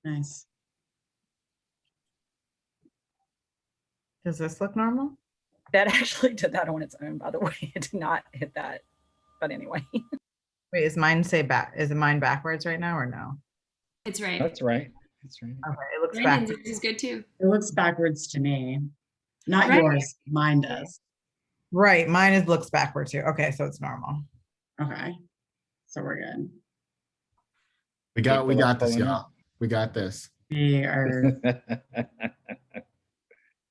Nice. Does this look normal? That actually did that on its own, by the way. It did not hit that. But anyway. Wait, is mine say back? Is it mine backwards right now or no? It's right. That's right. That's right. Okay, it looks Brandon's backwards. is good too. It looks backwards to me. Not Right. yours, mine does. Right, mine looks backwards too. Okay, so it's normal. Okay, so we're good. We got this, y'all. We got this. We are,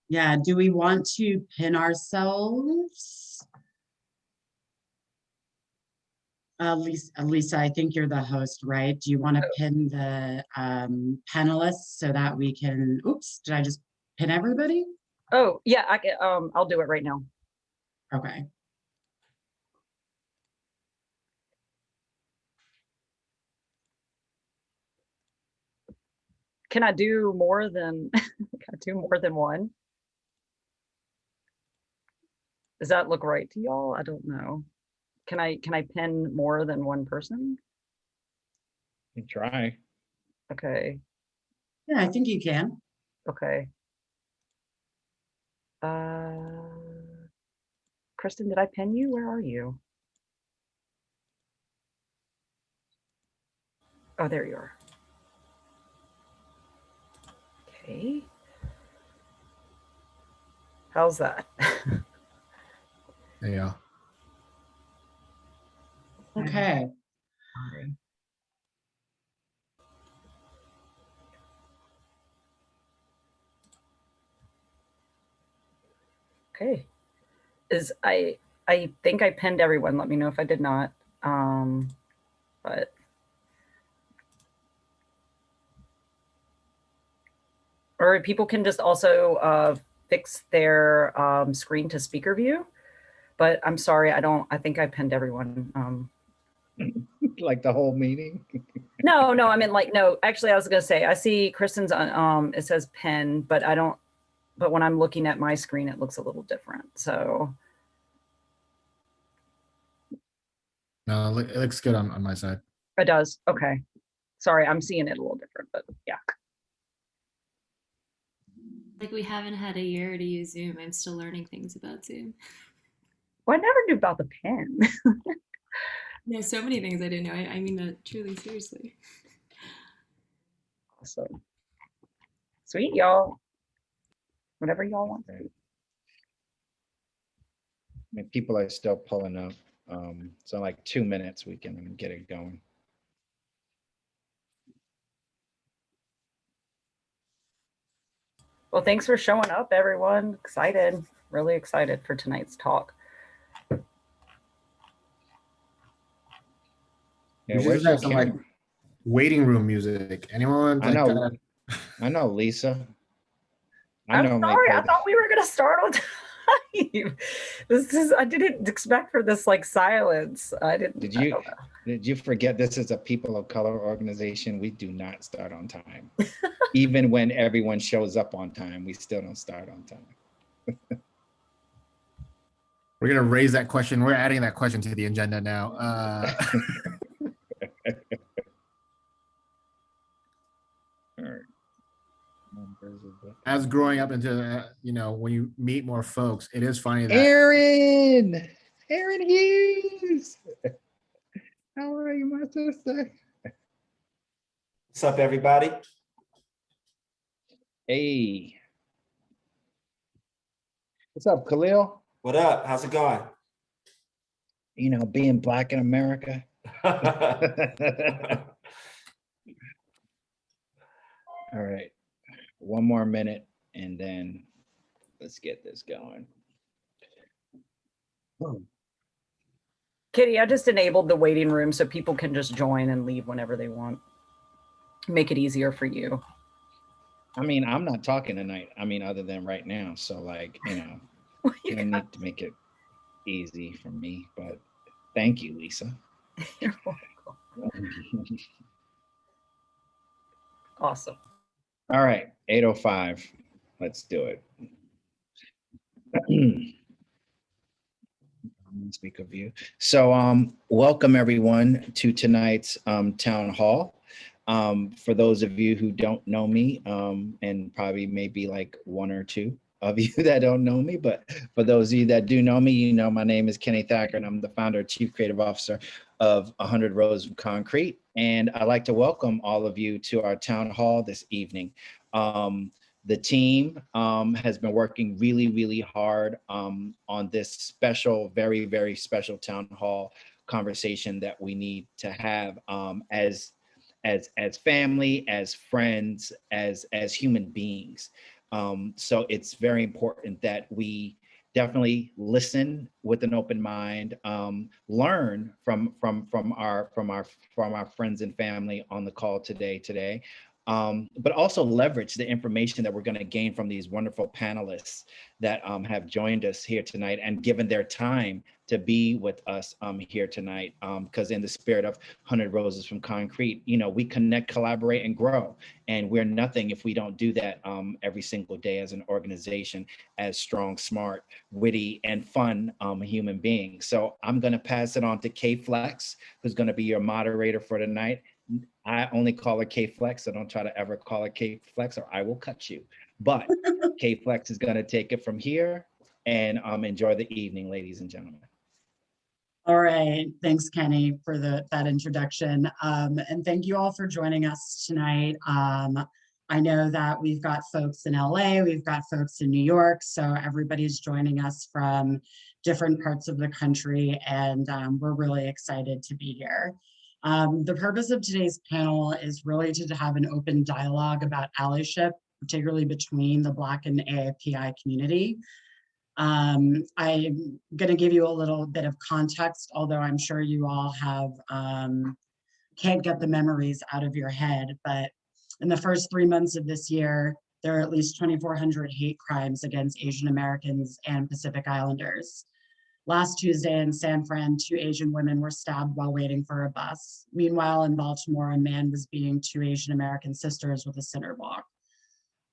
yeah, do we want to pin ourselves? Lisa, I think you're the host, right? Do you want to pin the panelists so that we can, oops, did I just pin everybody? Oh, yeah, I can, I'll do it right now. Okay. Can I do more than can I do more than one? Does that look right to y'all? I don't know. Can I pin more than one person? You try. Okay. Yeah, I think you can. Okay. Kristen, did I pin you? Where are you? Oh, there you are. Okay. How's that? There you go. Okay. Sorry. Okay. I think I pinned everyone. Let me know if I did not. But or people can just also fix their screen to speaker view. But I'm sorry, I think I pinned everyone. Like the whole meeting. No, I mean, like, no, actually I was gonna say, I see Kristen's it says pin, but I don't, but when I'm looking at my screen, it looks a little different. So No, it looks good on my side. it does. Okay. Sorry, I'm seeing it a little different, but yeah. Like we haven't had a year to use Zoom. I'm still learning things about Zoom. Well, I never knew about the pin. There's so many things I didn't know. I mean that truly seriously. Awesome. Sweet, y'all. Whatever y'all want to do. I mean, people are still pulling up. So in like 2 minutes, we can get it going. Well, thanks for showing up, everyone. Excited, really excited for tonight's talk. Yeah, We where's should your have some like camera? waiting room music. Anyone? I Like, know. I know, Lisa. I'm sorry, I play thought we were gonna start on time. I didn't expect for this like silence. I didn't. Did you forget this is a people of color organization? We do not start on time. Even when everyone shows up on time, we still don't start on time. we're gonna raise that question. We're adding that question to the agenda now. All right. As growing up into, when you meet more folks, it is funny that Aaron Hughes. How are you, my sister? What's up, everybody? Hey. What's up, Khalil? What up? How's it going? Being Black in America. All right. One more minute and then let's get this going. Kitty, I just enabled the waiting room so people can just join and leave whenever they want. Make it easier for you. I mean, I'm not talking tonight. I mean, other than right now. So like, you don't need to make it easy for me, but thank you, Lisa. You're welcome. Awesome. All right, 8:05. Let's do it. Speaker view. So welcome everyone to tonight's town hall. For those of you who don't know me, and probably maybe like one or two of you that don't know me, but for those of you that do know me, you know my name is Kenny Thacker and I'm the founder and chief creative officer of 100 Rows of Concrete. And I'd like to welcome all of you to our town hall this evening. The team has been working really, really hard on this special, very, very special town hall conversation that we need to have as family, as friends, as human beings. So it's very important that we definitely listen with an open mind, learn from our friends and family on the call today. But also leverage the information that we're going to gain from these wonderful panelists that have joined us here tonight and given their time to be with us here tonight. Because in the spirit of 100 Roses from Concrete, you know, we connect, collaborate, and grow. And we're nothing if we don't do that every single day as an organization, as strong, smart, witty, and fun human beings. So I'm going to pass it on to K Flex, who's going to be your moderator for tonight. I only call her K Flex, so don't try to ever call her K Flex or I will cut you. But K Flex is going to take it from here and enjoy the evening, ladies and gentlemen. All right, thanks Kenny for that introduction. And thank you all for joining us tonight. I know that we've got folks in LA, we've got folks in New York, so everybody's joining us from different parts of the country, and we're really excited to be here. The purpose of today's panel is really to have an open dialogue about allyship, particularly between the Black and AAPI community. I'm going to give you a little bit of context, although I'm sure you all have can't get the memories out of your head, but in the first 3 months of this year, there are at least 2,400 hate crimes against Asian Americans and Pacific Islanders. Last Tuesday in San Fran, 2 Asian women were stabbed while waiting for a bus. Meanwhile, in Baltimore, a man was beating 2 Asian American sisters with a cinder block.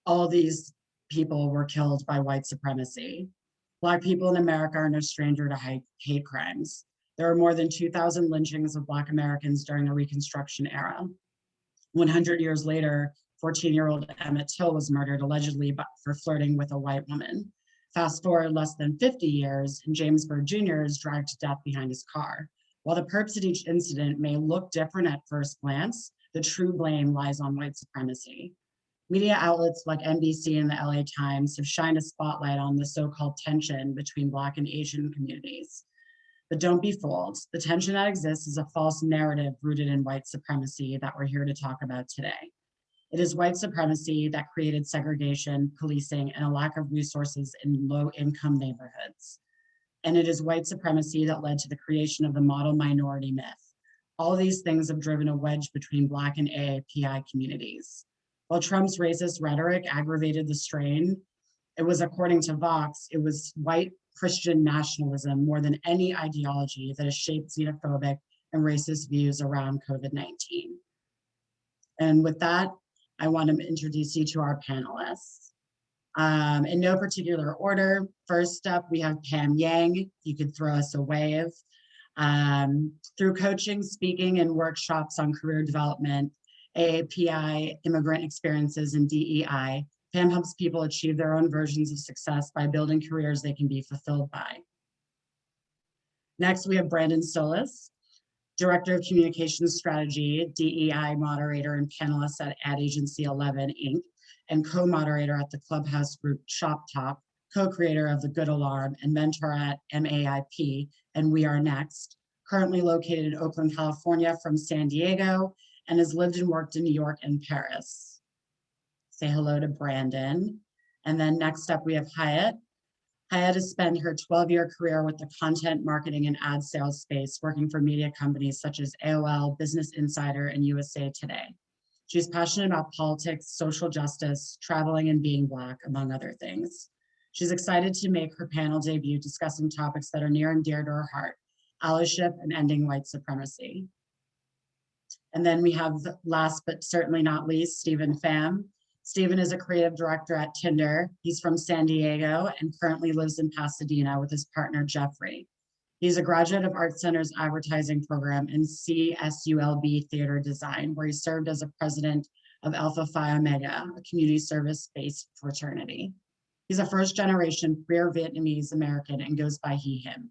All these people were killed by white supremacy. Black people in America are no stranger to hate crimes. There were more than 2,000 lynchings of Black Americans during the Reconstruction era. 100 years later, 14-year-old Emmett Till was murdered allegedly for flirting with a white woman. Fast forward less than 50 years, and James Byrd Jr. is dragged to death behind his car. While the perps at each incident may look different at first glance, the true blame lies on white supremacy. Media outlets like NBC and the LA Times have shined a spotlight on the so-called tension between Black and Asian communities. But don't be fooled. The tension that exists is a false narrative rooted in white supremacy that we're here to talk about today. It is white supremacy that created segregation, policing, and a lack of resources in low-income neighborhoods. And it is white supremacy that led to the creation of the model minority myth. All these things have driven a wedge between Black and AAPI communities. While Trump's racist rhetoric aggravated the strain, it was, according to Vox, it was white Christian nationalism more than any ideology that has shaped xenophobic and racist views around COVID-19. And with that, I want to introduce you to our panelists. In no particular order, first up, we have Pam Yang. You could throw us a wave. Through coaching, speaking, and workshops on career development, AAPI, immigrant experiences, and DEI, Pam helps people achieve their own versions of success by building careers they can be fulfilled by. Next, we have Brandon Solis, Director of Communications Strategy, DEI moderator and panelist at Ad Agency 11, Inc., and co-moderator at the Clubhouse group Shop Talk, co-creator of The Good Alarm, and mentor at MAIP and We Are Next, currently located in Oakland, California from San Diego, and has lived and worked in New York and Paris. Say hello to Brandon. And then next up, we have Hyatt. Hyatt has spent her 12-year career with the content marketing and ad sales space, working for media companies such as AOL, Business Insider, and USA Today. She's passionate about politics, social justice, traveling, and being Black, among other things. She's excited to make her panel debut discussing topics that are near and dear to her heart, allyship and ending white supremacy. And then we have, last but certainly not least, Stephen Pham. Stephen is a creative director at Tinder. He's from San Diego and currently lives in Pasadena with his partner, Jeffrey. He's a graduate of Art Center's advertising program in CSULB theater design, where he served as a president of Alpha Phi Omega, a community service-based fraternity. He's a first-generation queer Vietnamese American and goes by he, him.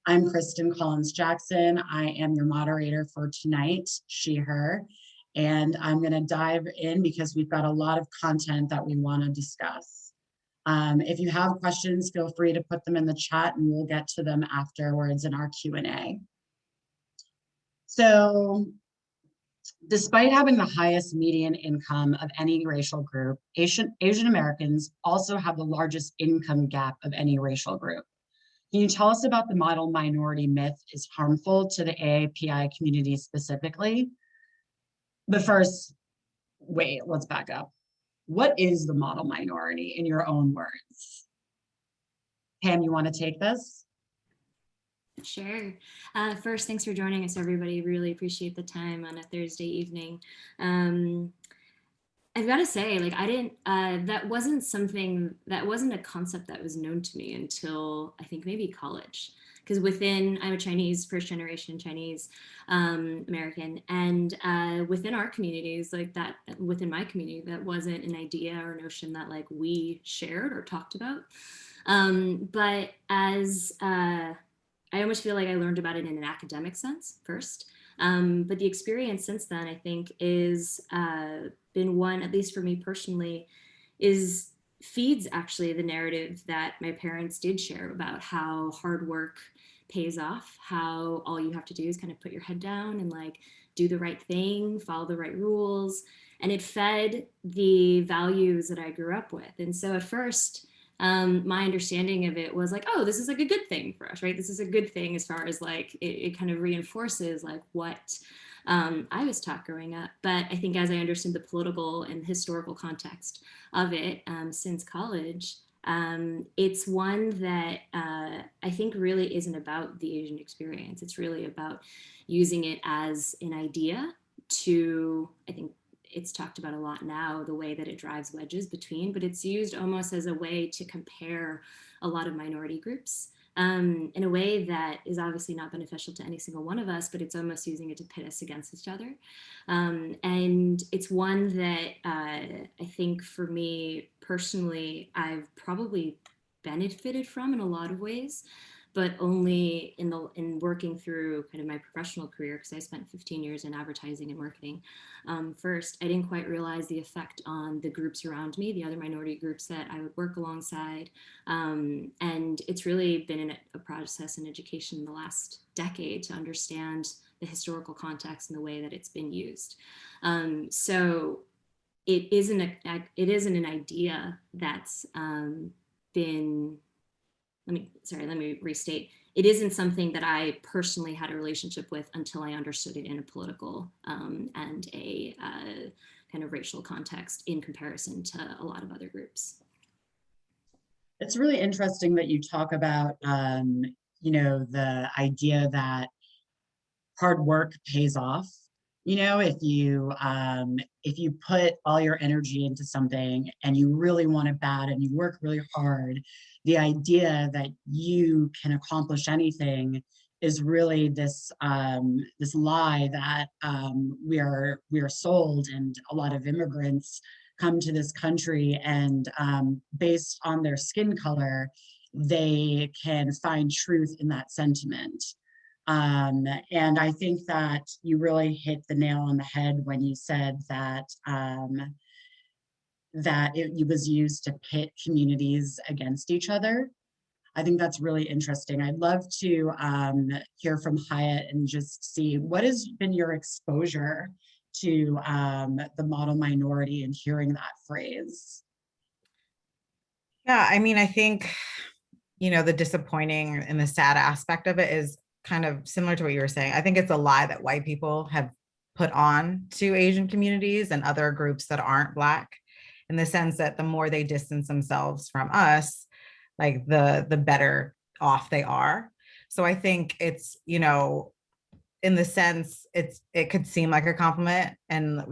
I'm Kristen Collins Jackson. I am your moderator for tonight, she, her, and I'm going to dive in because we've got a lot of content that we want to discuss. If you have questions, feel free to put them in the chat and we'll get to them afterwards in our Q&A. So, despite having the highest median income of any racial group, Asian Americans also have the largest income gap of any racial group. Can you tell us about the model minority myth is harmful to the AAPI community specifically? But first, wait, let's back up. What is the model minority in your own words? Pam, you want to take this? Sure. First, thanks for joining us, everybody. Really appreciate the time on a Thursday evening. I've got to say, like, that wasn't a concept that was known to me until I think maybe college. Because I'm a Chinese, first generation Chinese American, and within our communities, like that, within my community, that wasn't an idea or notion that like we shared or talked about. But as I almost feel like I learned about it in an academic sense first. But the experience since then, I think, is been one, at least for me personally, feeds actually the narrative that my parents did share about how hard work pays off, how all you have to do is kind of put your head down and like do the right thing, follow the right rules. And it fed the values that I grew up with. And so at first, my understanding of it was like, oh, this is like a good thing for us, right? This is a good thing as far as like, it kind of reinforces like what I was taught growing up. But I think as I understood the political and historical context of it since college, it's one that I think really isn't about the Asian experience. It's really about using it as an idea to, I think, it's talked about a lot now, the way that it drives wedges between, but it's used almost as a way to compare a lot of minority groups in a way that is obviously not beneficial to any single one of us, but it's almost using it to pit us against each other. And it's one that I think for me personally, I've probably benefited from in a lot of ways, but only in working through kind of my professional career, because I spent 15 years in advertising and marketing. First, I didn't quite realize the effect on the groups around me, the other minority groups that I would work alongside. And it's really been a process in education in the last decade to understand the historical context and the way that it's been used. So it isn't an idea that's been, let me restate. It isn't something that I personally had a relationship with until I understood it in a political and a kind of racial context in comparison to a lot of other groups. It's really interesting that you talk about, the idea that hard work pays off. If you put all your energy into something and you really want it bad and you work really hard, the idea that you can accomplish anything is really this lie that we are sold, and a lot of immigrants come to this country and based on their skin color, they can find truth in that sentiment. And I think that you really hit the nail on the head when you said that it was used to pit communities against each other. I think that's really interesting. I'd love to hear from Hyatt and just see what has been your exposure to the model minority and hearing that phrase. Yeah, I mean, I think, the disappointing and the sad aspect of it is kind of similar to what you were saying. I think it's a lie that white people have put on to Asian communities and other groups that aren't Black, in the sense that the more they distance themselves from us, like the better off they are. So I think it's, in the sense it could seem like a compliment, and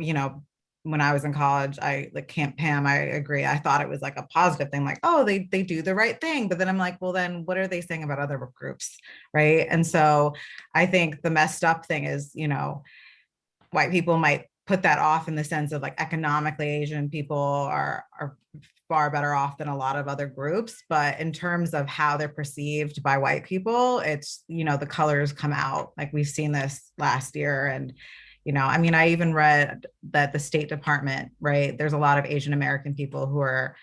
when I was in college, I like Camp Pam, I agree. I thought it was like a positive thing, like, oh, they do the right thing. But then I'm like, well, then what are they saying about other groups? Right. And so I think the messed up thing is, you know, white people might put that off in the sense of like economically Asian people are far better off than a lot of other groups. But in terms of how they're perceived by white people, it's, you know, the colors come out. Like we've seen this last year. And, you know, I mean, I even read that the State Department, right, there's a lot of Asian American people who are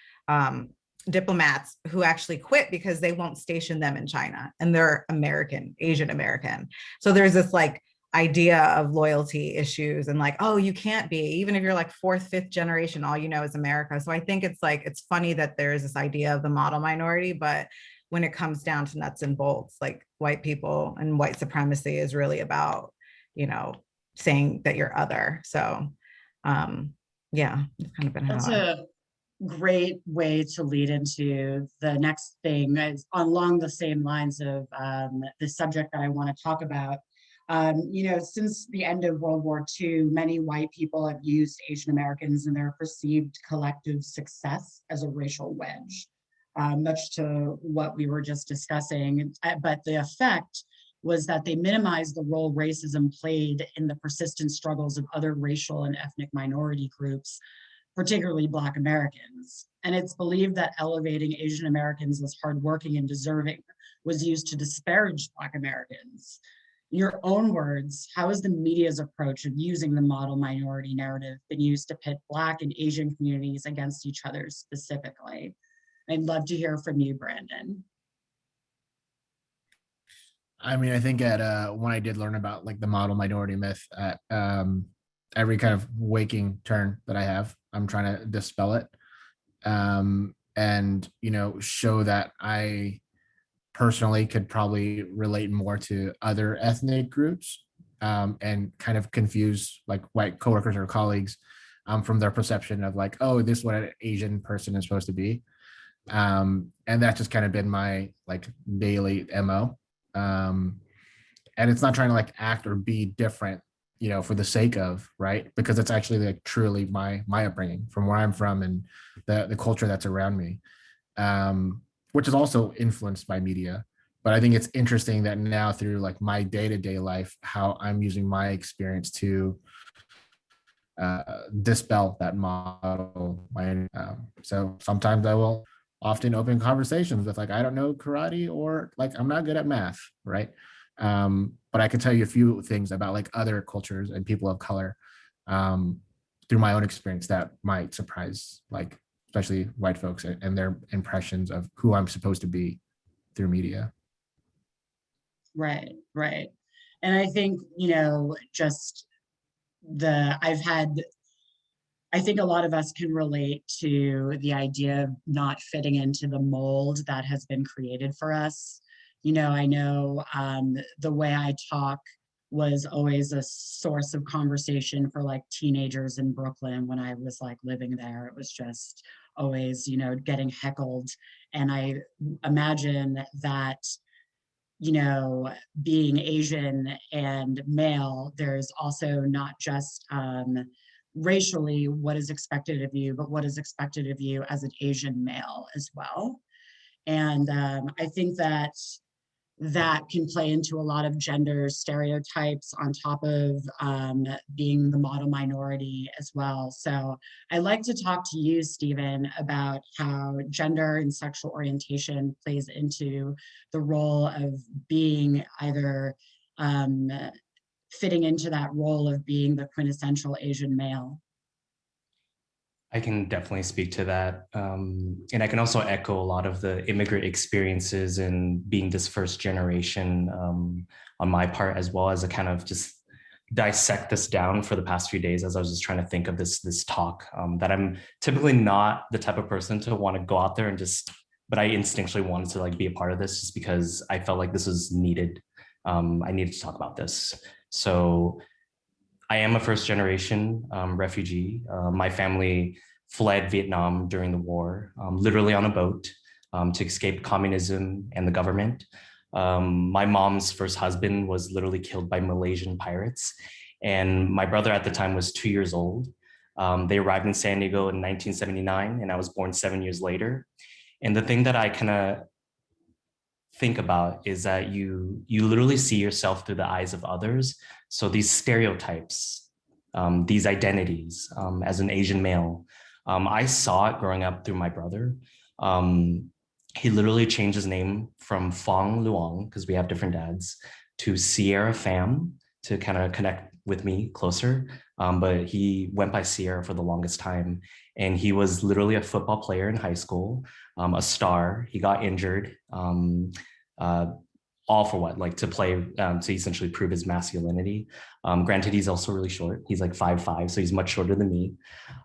diplomats who actually quit because they won't station them in China, and they're American, Asian American. So there's this like idea of loyalty issues and like, oh, you can't be, even if you're like fourth, fifth generation, all you know is America. So I think it's like, it's funny that there's this idea of the model minority, but when it comes down to nuts and bolts, like white people and white supremacy is really about, you know, saying that you're other. So yeah, it's kind of been That's how a great way to lead into the next thing, is along the same lines of the subject that I want to talk about. You know, since the end of World War II, many white people have used Asian Americans and their perceived collective success as a racial wedge, much to what we were just discussing. But the effect was that they minimized the role racism played in the persistent struggles of other racial and ethnic minority groups, particularly Black Americans. And it's believed that elevating Asian Americans as hardworking and deserving was used to disparage Black Americans. In your own words, how has the media's approach of using the model minority narrative been used to pit Black and Asian communities against each other specifically? I'd love to hear from you, Brandon. I mean, I think at when I did learn about like the model minority myth at every kind of waking turn that I have, I'm trying to dispel it, and you know, show that I personally could probably relate more to other ethnic groups, and kind of confuse like white coworkers or colleagues from their perception of like, oh, this is what an Asian person is supposed to be, and that's just kind of been my like daily MO. And it's not trying to like act or be different, you know, for the sake of, right, because it's actually like truly my upbringing from where I'm from and the culture that's around me, which is also influenced by media. But I think it's interesting that now through like my day-to-day life, how I'm using my experience to dispel that model. So sometimes I will often open conversations with like, I don't know karate, or like, I'm not good at math, right? But I can tell you a few things about like other cultures and people of color through my own experience that might surprise like, especially white folks and their impressions of who I'm supposed to be through media. Right, right. And I think, you know, just I think a lot of us can relate to the idea of not fitting into the mold that has been created for us. You know, I know the way I talk was always a source of conversation for like teenagers in Brooklyn when I was like living there. It was just always, you know, getting heckled. And I imagine that, you know, being Asian and male, there's also not just racially what is expected of you, but what is expected of you as an Asian male as well. And I think that can play into a lot of gender stereotypes on top of being the model minority as well. So I'd like to talk to you, Stephen, about how gender and sexual orientation plays into the role of being either fitting into that role of being the quintessential Asian male. I can definitely speak to that. And I can also echo a lot of the immigrant experiences and being this first generation on my part, as well as a kind of just dissect this down for the past few days as I was just trying to think of this talk, that I'm typically not the type of person to want to go out there and just, but I instinctually wanted to like be a part of this just because I felt like this was needed. I needed to talk about this. So I am a first generation refugee. My family fled Vietnam during the war, literally on a boat to escape communism and the government. My mom's first husband was literally killed by Malaysian pirates. And my brother at the time was 2 years old. They arrived in San Diego in 1979, and I was born 7 years later. And the thing that I kind of think about is that you literally see yourself through the eyes of others. So these stereotypes, these identities, as an Asian male, I saw it growing up through my brother. He literally changed his name from Fong Luong, because we have different dads, to Sierra Pham to kind of connect with me closer. But he went by Sierra for the longest time. And he was literally a football player in high school, a star. He got injured, all for what? Like to play, to essentially prove his masculinity. Granted, he's also really short. He's like 5'5", so he's much shorter than me.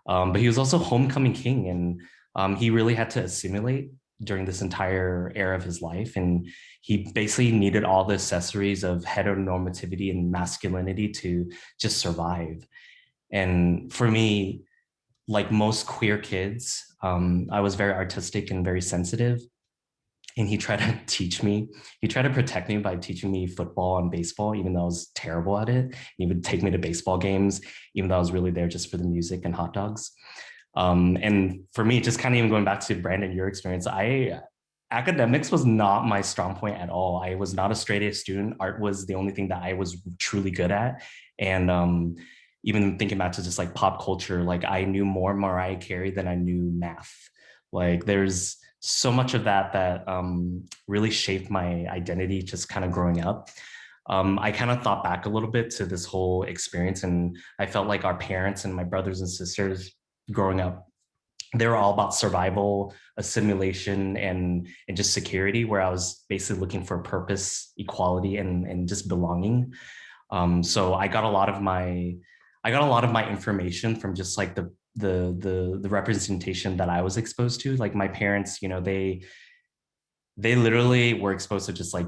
But he was also homecoming king, and he really had to assimilate during this entire era of his life. And he basically needed all the accessories of heteronormativity and masculinity to just survive. And for me, like most queer kids, I was very artistic and very sensitive. And he tried to teach me, he tried to protect me by teaching me football and baseball, even though I was terrible at it. He would take me to baseball games, even though I was really there just for the music and hot dogs. And for me, just kind of even going back to Brandon, your experience, academics was not my strong point at all. I was not a straight A student. Art was the only thing that I was truly good at. And even thinking back to just like pop culture, like I knew more Mariah Carey than I knew math. Like there's so much of that really shaped my identity just kind of growing up. I kind of thought back a little bit to this whole experience, and I felt like our parents and my brothers and sisters growing up, they were all about survival, assimilation, and just security, where I was basically looking for purpose, equality, and just belonging. So I got a lot of my information from just like the representation that I was exposed to. Like my parents, you know, they literally were exposed to just like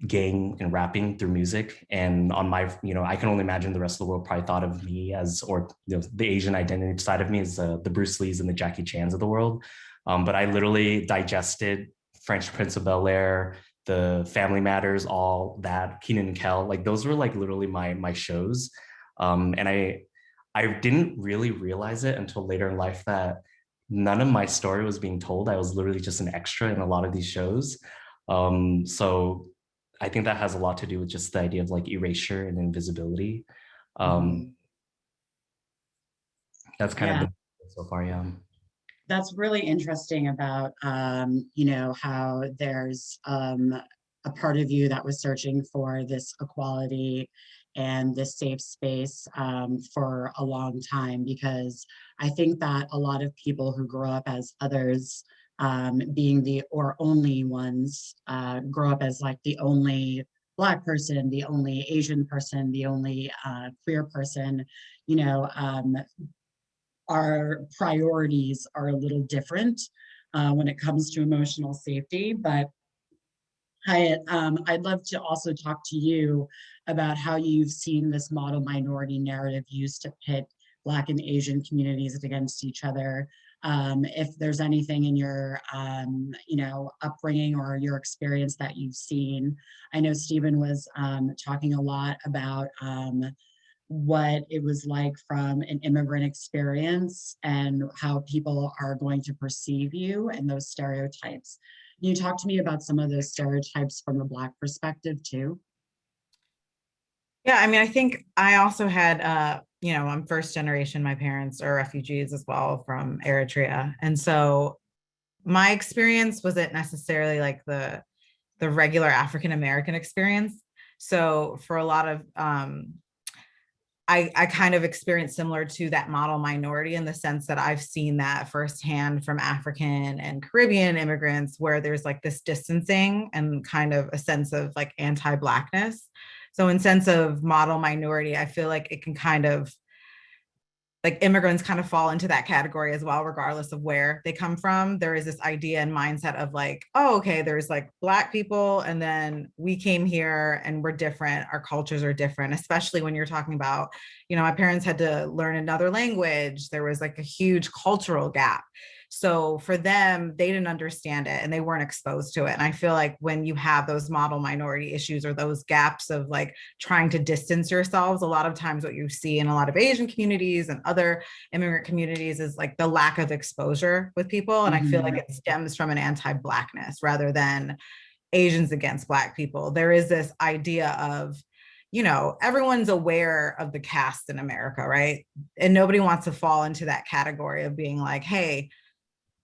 gang and rapping through music. And on my, you know, I can only imagine the rest of the world probably thought of me as, or you know, the Asian identity side of me as the Bruce Lees and the Jackie Chans of the world. But I literally digested French Prince of Bel-Air, the Family Matters, all that, Kenan and Kel, like those were like literally my shows. And I didn't really realize it until later in life that none of my story was being told. I was literally just an extra in a lot of these shows. So I think that has a lot to do with just the idea of like erasure and invisibility. That's kind of been so far, yeah. That's really interesting about, you know, how there's a part of you that was searching for this equality and this safe space for a long time, because I think that a lot of people who grow up as others, being the or only ones, grow up as like the only Black person, the only Asian person, the only queer person, you know, our priorities are a little different when it comes to emotional safety. But I'd love to also talk to you about how you've seen this model minority narrative used to pit Black and Asian communities against each other. If there's anything in your, you know, upbringing or your experience that you've seen. I know Stephen was talking a lot about what it was like from an immigrant experience and how people are going to perceive you and those stereotypes. Can you talk to me about some of those stereotypes from the Black perspective too? Yeah, I mean, I think I also had, you know, I'm first generation, my parents are refugees as well from Eritrea. And so my experience wasn't necessarily like the regular African-American experience. So for a lot of, I kind of experienced similar to that model minority in the sense that I've seen that firsthand from African and Caribbean immigrants, where there's like this distancing and kind of a sense of like anti-Blackness. So in sense of model minority, I feel like it can kind of, like immigrants kind of fall into that category as well, regardless of where they come from. There is this idea and mindset of like, oh, okay, there's like Black people, and then we came here and we're different. Our cultures are different, especially when you're talking about, you know, my parents had to learn another language. There was like a huge cultural gap. So for them, they didn't understand it and they weren't exposed to it. And I feel like when you have those model minority issues or those gaps of like trying to distance yourselves, a lot of times what you see in a lot of Asian communities and other immigrant communities is like the lack of exposure with people. And I feel like it stems from an anti-Blackness rather than Asians against Black people. There is this idea of, you know, everyone's aware of the caste in America, right? And nobody wants to fall into that category of being like, hey,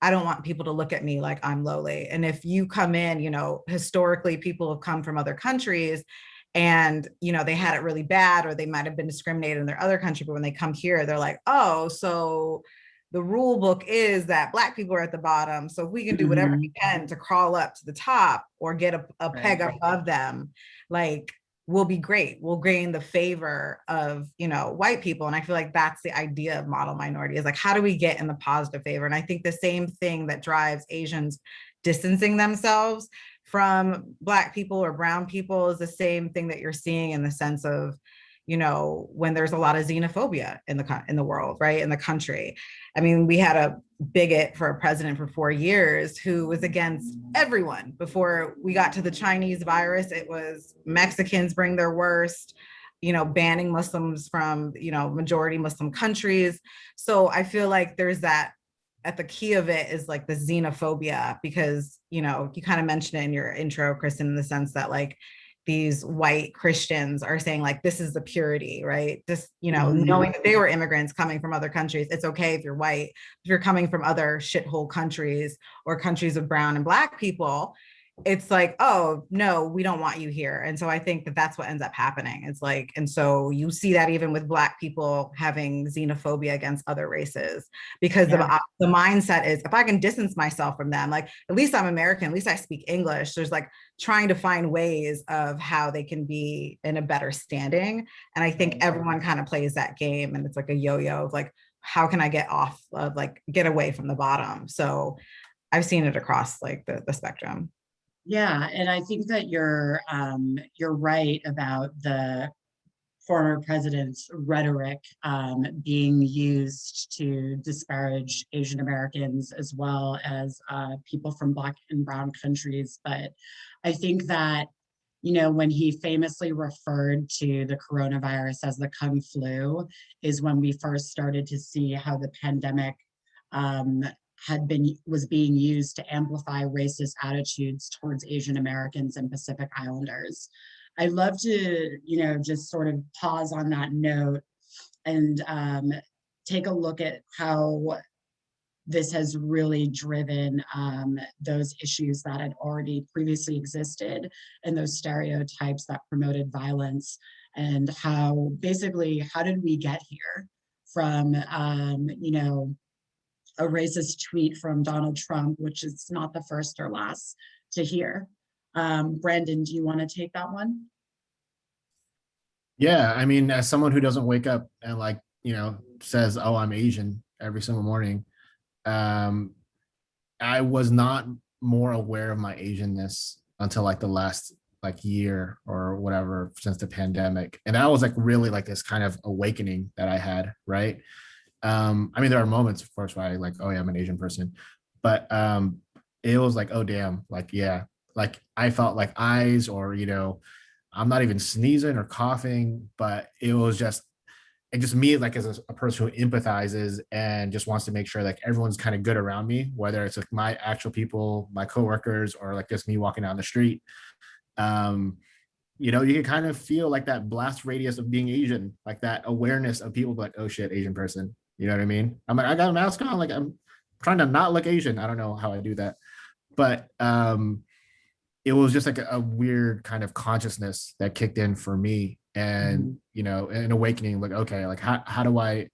I don't want people to look at me like I'm lowly. And if you come in, you know, historically, people have come from other countries and, you know, they had it really bad or they might have been discriminated in their other country. But when they come here, they're like, oh, so the rule book is that Black people are at the bottom. So if we can do whatever we can to crawl up to the top or get a peg above them, like, we'll be great. We'll gain the favor of, you know, white people. And I feel like that's the idea of model minority is like, how do we get in the positive favor? And I think the same thing that drives Asians distancing themselves from Black people or brown people is the same thing that you're seeing in the sense of, you know, when there's a lot of xenophobia in the world, right? In the country. I mean, we had a bigot for a president for 4 years who was against everyone. Before we got to the Chinese virus, it was Mexicans bring their worst, you know, banning Muslims from, you know, majority Muslim countries. So I feel like there's that at the key of it is like the xenophobia, because, you know, you kind of mentioned it in your intro, Kristen, in the sense that like, these white Christians are saying like, this is the purity, right? This, you know, knowing that they were immigrants coming from other countries, it's okay if you're white. If you're coming from other shithole countries or countries of brown and Black people, it's like, oh, no, we don't want you here. And so I think that that's what ends up happening. It's like, and so you see that even with Black people having xenophobia against other races, because the mindset is, if I can distance myself from them, like, at least I'm American, at least I speak English. There's like trying to find ways of how they can be in a better standing. And I think everyone kind of plays that game. And it's like a yo-yo of like, how can I get off of like, get away from the bottom? So I've seen it across like the spectrum. Yeah, and I think that you're right about the former president's rhetoric being used to disparage Asian Americans as well as people from Black and brown countries. But I think that, you know, when he famously referred to the coronavirus as the Kung flu is when we first started to see how the pandemic was being used to amplify racist attitudes towards Asian Americans and Pacific Islanders. I'd love to, you know, just sort of pause on that note and take a look at how this has really driven those issues that had already previously existed and those stereotypes that promoted violence, and how basically, how did we get here from, you know, a racist tweet from Donald Trump, which is not the first or last to hear. Brandon, do you want to take that one? Yeah, I mean, as someone who doesn't wake up and like, you know, says, oh, I'm Asian every single morning, I was not more aware of my Asianness until like the last like year or whatever since the pandemic. And that was like really like this kind of awakening that I had, right? I mean, there are moments, of course, where I like, oh yeah, I'm an Asian person, but it was like, oh damn, like yeah, like I felt like eyes, or you know, I'm not even sneezing or coughing, but it just me like as a person who empathizes and just wants to make sure like everyone's kind of good around me, whether it's like my actual people, my coworkers, or like just me walking down the street. You know, you can kind of feel like that blast radius of being Asian, like that awareness of people like, oh shit, Asian person. You know what I mean? I'm like, I got a mask on, like I'm trying to not look Asian. I don't know how I do that. But it was just like a weird kind of consciousness that kicked in for me. And, you know, an awakening, like, okay, like how do I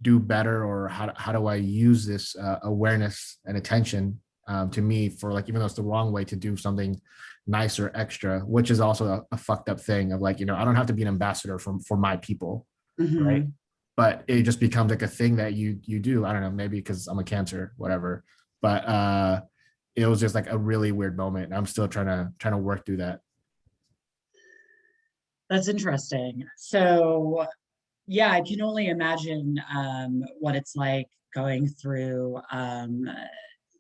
do better, or how do I use this awareness and attention to me for like, even though it's the wrong way to do something nice or extra, which is also a fucked up thing of like, you know, I don't have to be an ambassador for my people, right? But it just becomes like a thing that you do. I don't know, maybe because I'm a Cancer, whatever. But it was just like a really weird moment, and I'm still trying to work through that. That's interesting. So yeah, I can only imagine what it's like going through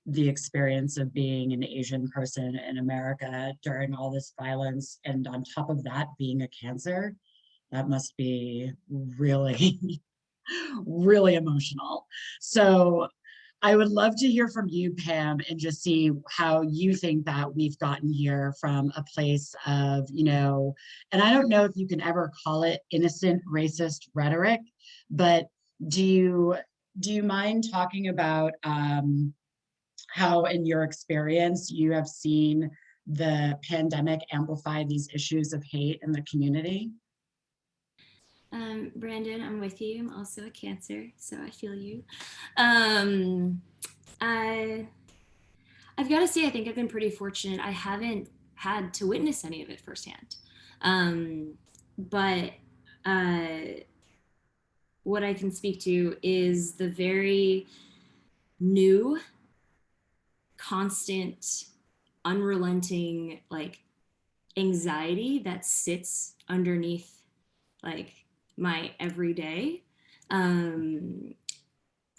the experience of being an Asian person in America during all this violence, and on top of that, being a cancer. That must be really, really emotional. So I would love to hear from you, Pam, and just see how you think that we've gotten here from a place of, and I don't know if you can ever call it innocent racist rhetoric, but do you mind talking about how, in your experience, you have seen the pandemic amplify these issues of hate in the community? Brandon, I'm with you. I'm also a Cancer, so I feel you. I've got to say, I think I've been pretty fortunate. I haven't had to witness any of it firsthand. But what I can speak to is the very new, constant, unrelenting, anxiety that sits underneath, my everyday,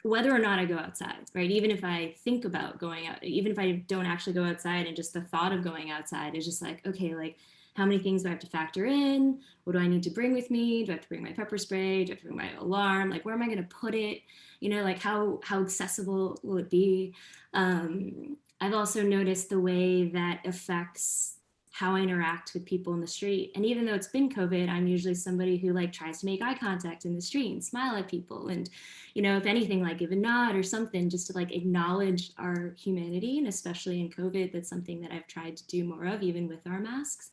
whether or not I go outside, right? Even if I think about going out, even if I don't actually go outside, and just the thought of going outside is just okay, how many things do I have to factor in? What do I need to bring with me? Do I have to bring my pepper spray? Do I have to bring my alarm? Where am I going to put it? How accessible will it be? I've also noticed the way that affects how I interact with people in the street. And even though it's been COVID, I'm usually somebody who tries to make eye contact in the street and smile at people. And, if anything, give a nod or something, just to acknowledge our humanity. And especially in COVID, that's something that I've tried to do more of, even with our masks.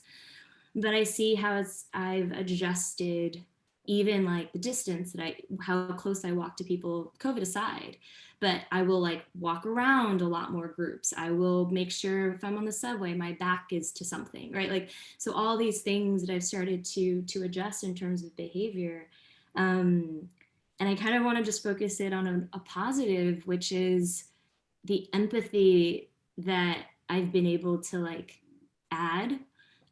But I see how I've adjusted even the distance how close I walk to people, COVID aside, but I will walk around a lot more groups. I will make sure if I'm on the subway, my back is to something, right? So all these things that I've started to adjust in terms of behavior. And I kind of want to just focus it on a positive, which is the empathy that I've been able to add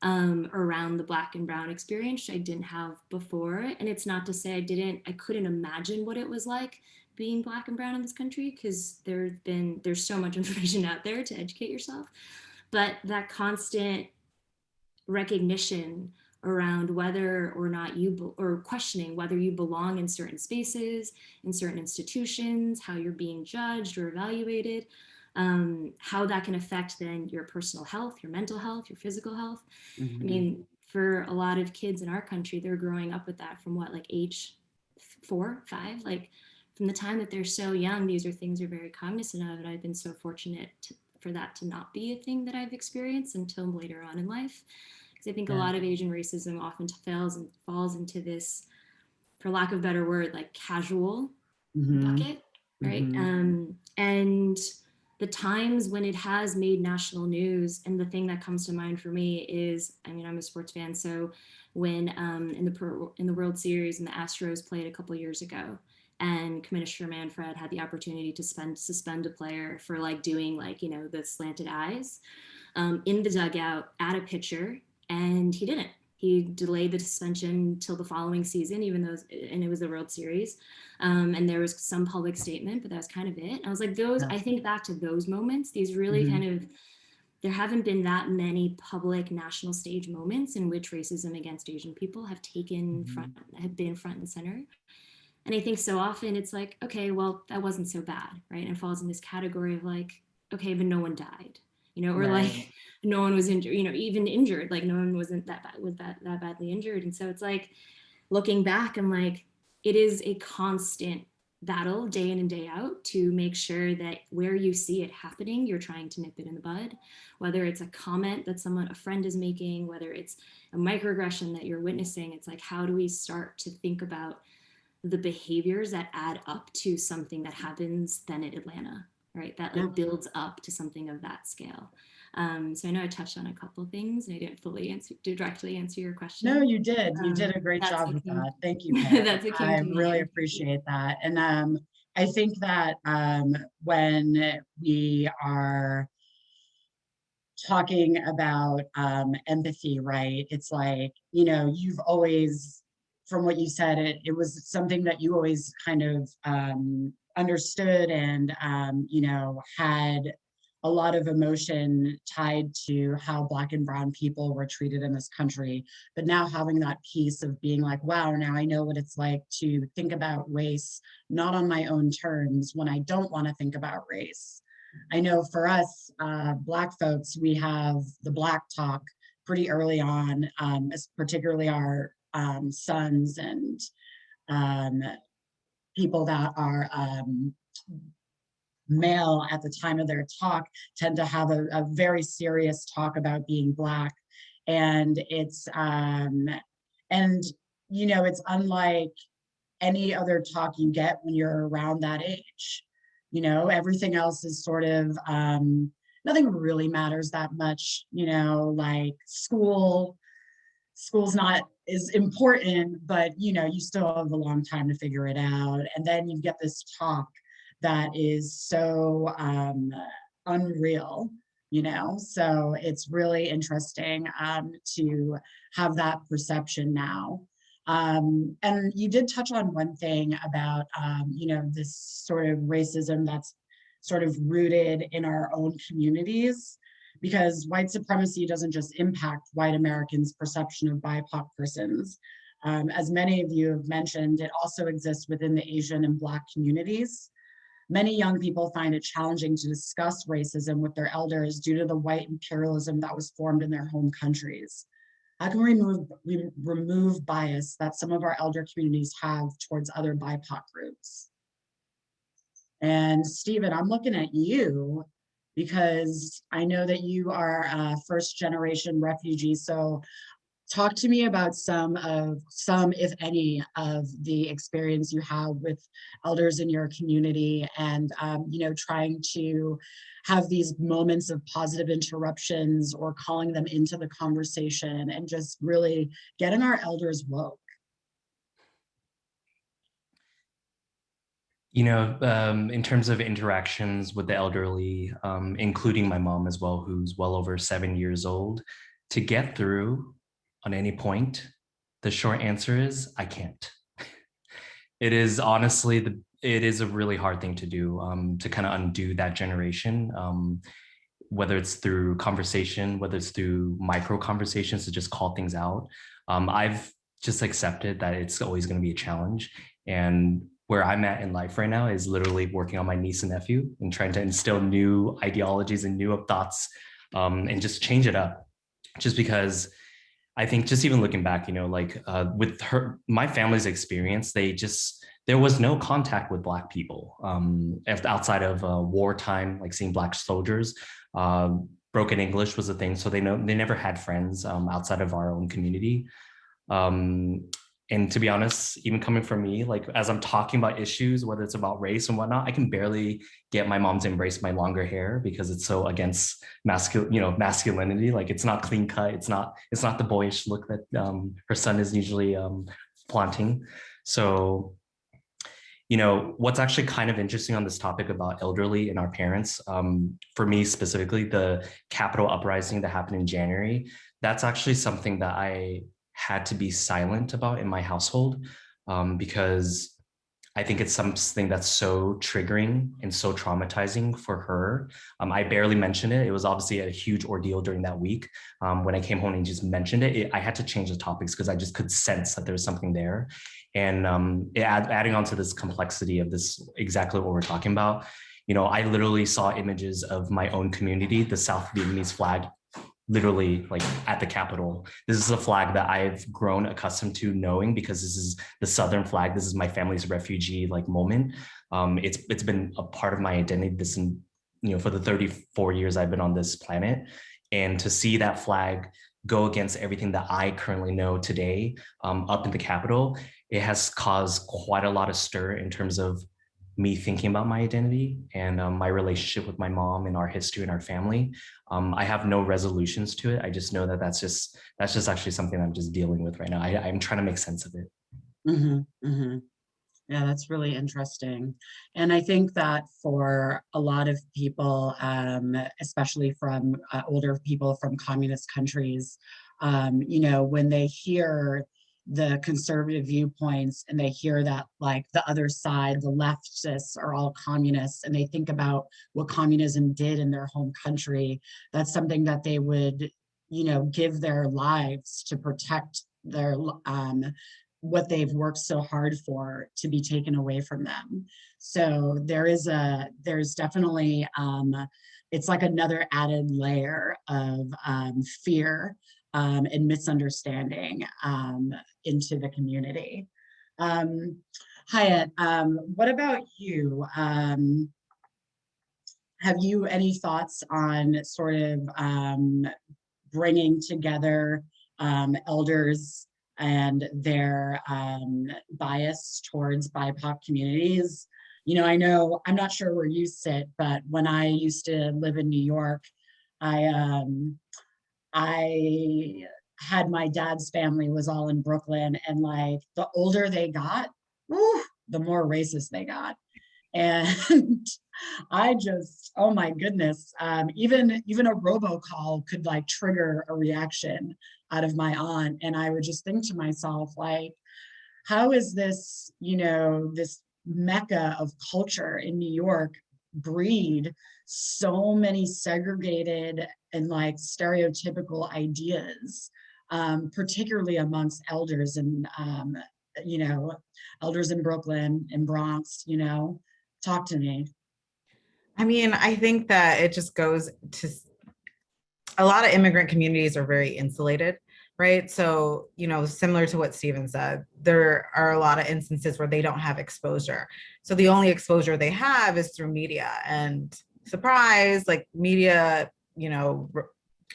around the Black and Brown experience, which I didn't have before. And it's not to say I couldn't imagine what it was like being Black and Brown in this country, because there's so much information out there to educate yourself. But that constant recognition around whether or not or questioning whether you belong in certain spaces, in certain institutions, how you're being judged or evaluated, how that can affect then your personal health, your mental health, your physical health. Mm-hmm. I mean, for a lot of kids in our country, they're growing up with that from age 4, 5, from the time that they're so young. These are things they're very cognizant of, and I've been so fortunate for that to not be a thing that I've experienced until later on in life. Because I think a lot of Asian racism often falls into this, for lack of a better word, casual bucket, right? Mm-hmm. And the times when it has made national news, and the thing that comes to mind for me is, I'm a sports fan, so when in the World Series and the Astros played a couple years ago, and Commissioner Manfred had the opportunity to suspend a player for doing the slanted eyes in the dugout at a pitcher, and he didn't. He delayed the suspension till the following season, even though it was the World Series. And there was some public statement, but that was kind of it. And I was I think back to those moments, these really there haven't been that many public national stage moments in which racism against Asian people have been front and center. And I think so often it's okay, well, that wasn't so bad, right? And it falls in this category of okay, but no one died, or Right. no one was injured, even injured, no one wasn't that badly injured. And so it's looking back, I'm it is a constant battle day in and day out to make sure that where you see it happening, you're trying to nip it in the bud, whether it's a comment that a friend is making, whether it's a microaggression that you're witnessing. It's how do we start to think about the behaviors that add up to something that happens then in Atlanta, right? That builds up to something of that scale. So I know I touched on a couple of things and I didn't fully directly answer your question. No, you did. You did a great job with that. Thank you, Pam. I really appreciate that. And I think that when we are talking about empathy, right, it's you've always, from what you said, it was something that you always kind of understood and, you know, had a lot of emotion tied to how Black and brown people were treated in this country. But now having that piece of being like, wow, now I know what it's like to think about race, not on my own terms when I don't want to think about race. I know for us, Black folks, we have the Black talk pretty early on, particularly our sons and people that are male at the time of their talk tend to have a very serious talk about being Black. And it's, and you know, it's unlike any other talk you get when you're around that age. You know, everything else is sort of, nothing really matters that much, you know, like school's not as important, but you know, you still have a long time to figure it out. And then you get this talk that is so unreal, you know? So it's really interesting to have that perception now. And you did touch on one thing about, you know, this sort of racism that's sort of rooted in our own communities, because white supremacy doesn't just impact white Americans' perception of BIPOC persons. As many of you have mentioned, it also exists within the Asian and Black communities. Many young people find it challenging to discuss racism with their elders due to the white imperialism that was formed in their home countries. How can we remove bias that some of our elder communities have towards other BIPOC groups? And Stephen, I'm looking at you because I know that you are a first generation refugee. So talk to me about some, if any, of the experience you have with elders in your community and, you know, trying to have these moments of positive interruptions or calling them into the conversation and just really getting our elders woke. You know, in terms of interactions with the elderly, including my mom as well, who's well over 7 years old, to get through on any point, the short answer is I can't. It is honestly, it is a really hard thing to do, to kind of undo that generation, whether it's through conversation, whether it's through micro conversations to just call things out. I've just accepted that it's always going to be a challenge. And where I'm at in life right now is literally working on my niece and nephew and trying to instill new ideologies and new thoughts, and just change it up. Just because I think just even looking back, you know, like with my family's experience, there was no contact with Black people outside of wartime, like seeing Black soldiers. Broken English was a thing, so they never had friends outside of our own community. And to be honest, even coming from me, like as I'm talking about issues, whether it's about race and whatnot, I can barely get my mom to embrace my longer hair because it's so against masculinity. Like it's not clean cut. It's not the boyish look that her son is usually flaunting. So, you know, what's actually kind of interesting on this topic about elderly and our parents, for me specifically, the Capitol uprising that happened in January, that's actually something that I had to be silent about in my household, because I think it's something that's so triggering and so traumatizing for her. I barely mentioned it. It was obviously a huge ordeal during that week. When I came home and just mentioned it, I had to change the topics because I just could sense that there was something there. And adding on to this complexity of this, exactly what we're talking about, you know, I literally saw images of my own community, the South Vietnamese flag, literally like at the Capitol. This is a flag that I've grown accustomed to knowing because this is the Southern flag. This is my family's refugee like moment. It's been a part of my identity for the 34 years I've been on this planet. And to see that flag go against everything that I currently know today up in the Capitol, it has caused quite a lot of stir in terms of me thinking about my identity and my relationship with my mom and our history and our family. I have no resolutions to it. I just know that that's just actually something I'm just dealing with right now. I'm trying to make sense of it. Mm-hmm, mm-hmm. Yeah, that's really interesting. And I think that for a lot of people, especially from older people from communist countries, you know, when they hear the conservative viewpoints and they hear that like the other side, the leftists are all communists, and they think about what communism did in their home country, that's something that they would, you know, give their lives to protect their what they've worked so hard for to be taken away from them. So there's definitely, it's like another added layer of fear and misunderstanding into the community. Hyatt, what about you? Have you any thoughts on sort of bringing together elders and their bias towards BIPOC communities? You know, I'm not sure where you sit, but when I used to live in New York, I had my dad's family was all in Brooklyn, and like the older they got, whew, the more racist they got. And I just, oh my goodness, even a robocall could like trigger a reaction out of my aunt. And I would just think to myself, like, how is this, you know, this mecca of culture in New York breed so many segregated and like stereotypical ideas, particularly amongst elders and, you know, elders in Brooklyn and Bronx, you know? Talk to me. I mean, I think that it just goes to a lot of immigrant communities are very insulated, right? So, you know, similar to what Stephen said, there are a lot of instances where they don't have exposure. So the only exposure they have is through media, and surprise, like media, you know,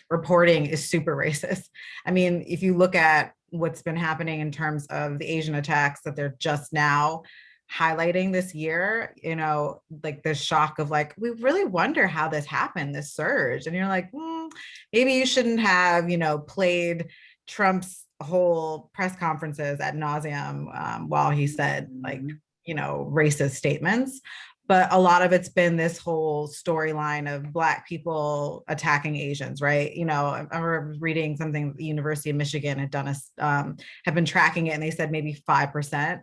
reporting is super racist. I mean, if you look at what's been happening in terms of the Asian attacks that they're just now highlighting this year, you know, like the shock of like, we really wonder how this happened, this surge. And you're like, maybe you shouldn't have, you know, played Trump's whole press conferences ad nauseum while he said like, you know, racist statements. But a lot of it's been this whole storyline of Black people attacking Asians, right? You know, I remember reading something the University of Michigan had done have been tracking it, and they said maybe 5%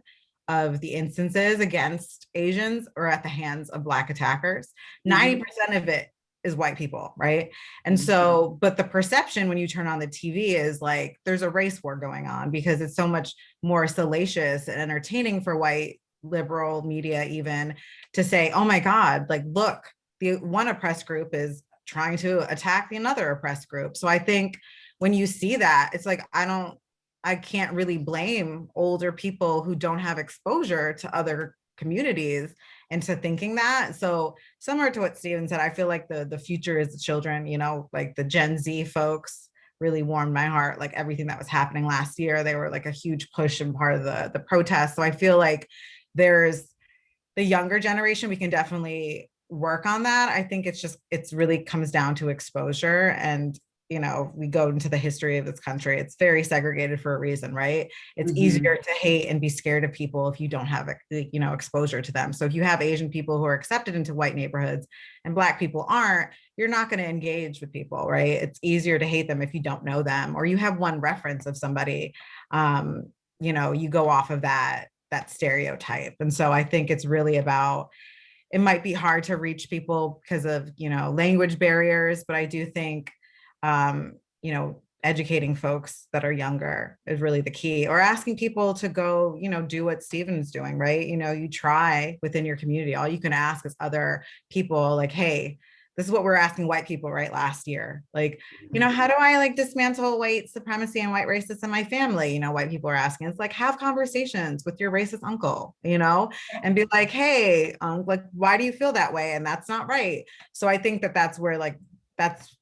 of the instances against Asians are at the hands of Black attackers. 90% of it is white people, right? And so, but the perception when you turn on the TV is like, there's a race war going on because it's so much more salacious and entertaining for white liberal media even to say, oh my God, like, look, the one oppressed group is trying to attack the another oppressed group. So I think when you see that, it's like, I can't really blame older people who don't have exposure to other communities into thinking that. So similar to what Steven said, I feel like the future is the children, you know, like the Gen Z folks really warmed my heart. Like everything that was happening last year, they were like a huge push and part of the protest. So I feel like there's the younger generation, we can definitely work on that. I think it's really comes down to exposure. And you know, we go into the history of this country, it's very segregated for a reason, right? It's easier to hate and be scared of people if you don't have, you know, exposure to them. So if you have Asian people who are accepted into white neighborhoods and Black people aren't, you're not going to engage with people, right? It's easier to hate them if you don't know them, or you have one reference of somebody, you know, you go off of that stereotype. And so I think it's really about, it might be hard to reach people because of, you know, language barriers, but I do think you know, educating folks that are younger is really the key, or asking people to go, you know, do what Stephen's doing, right? You know, you try within your community, all you can ask is other people like, hey, this is what we're asking white people, right? Last year, like, you know, how do I like dismantle white supremacy and white racists in my family? You know, white people are asking, it's like, have conversations with your racist uncle, you know, and be like, hey, like, why do you feel that way? And that's not right. So I think that's where like, that's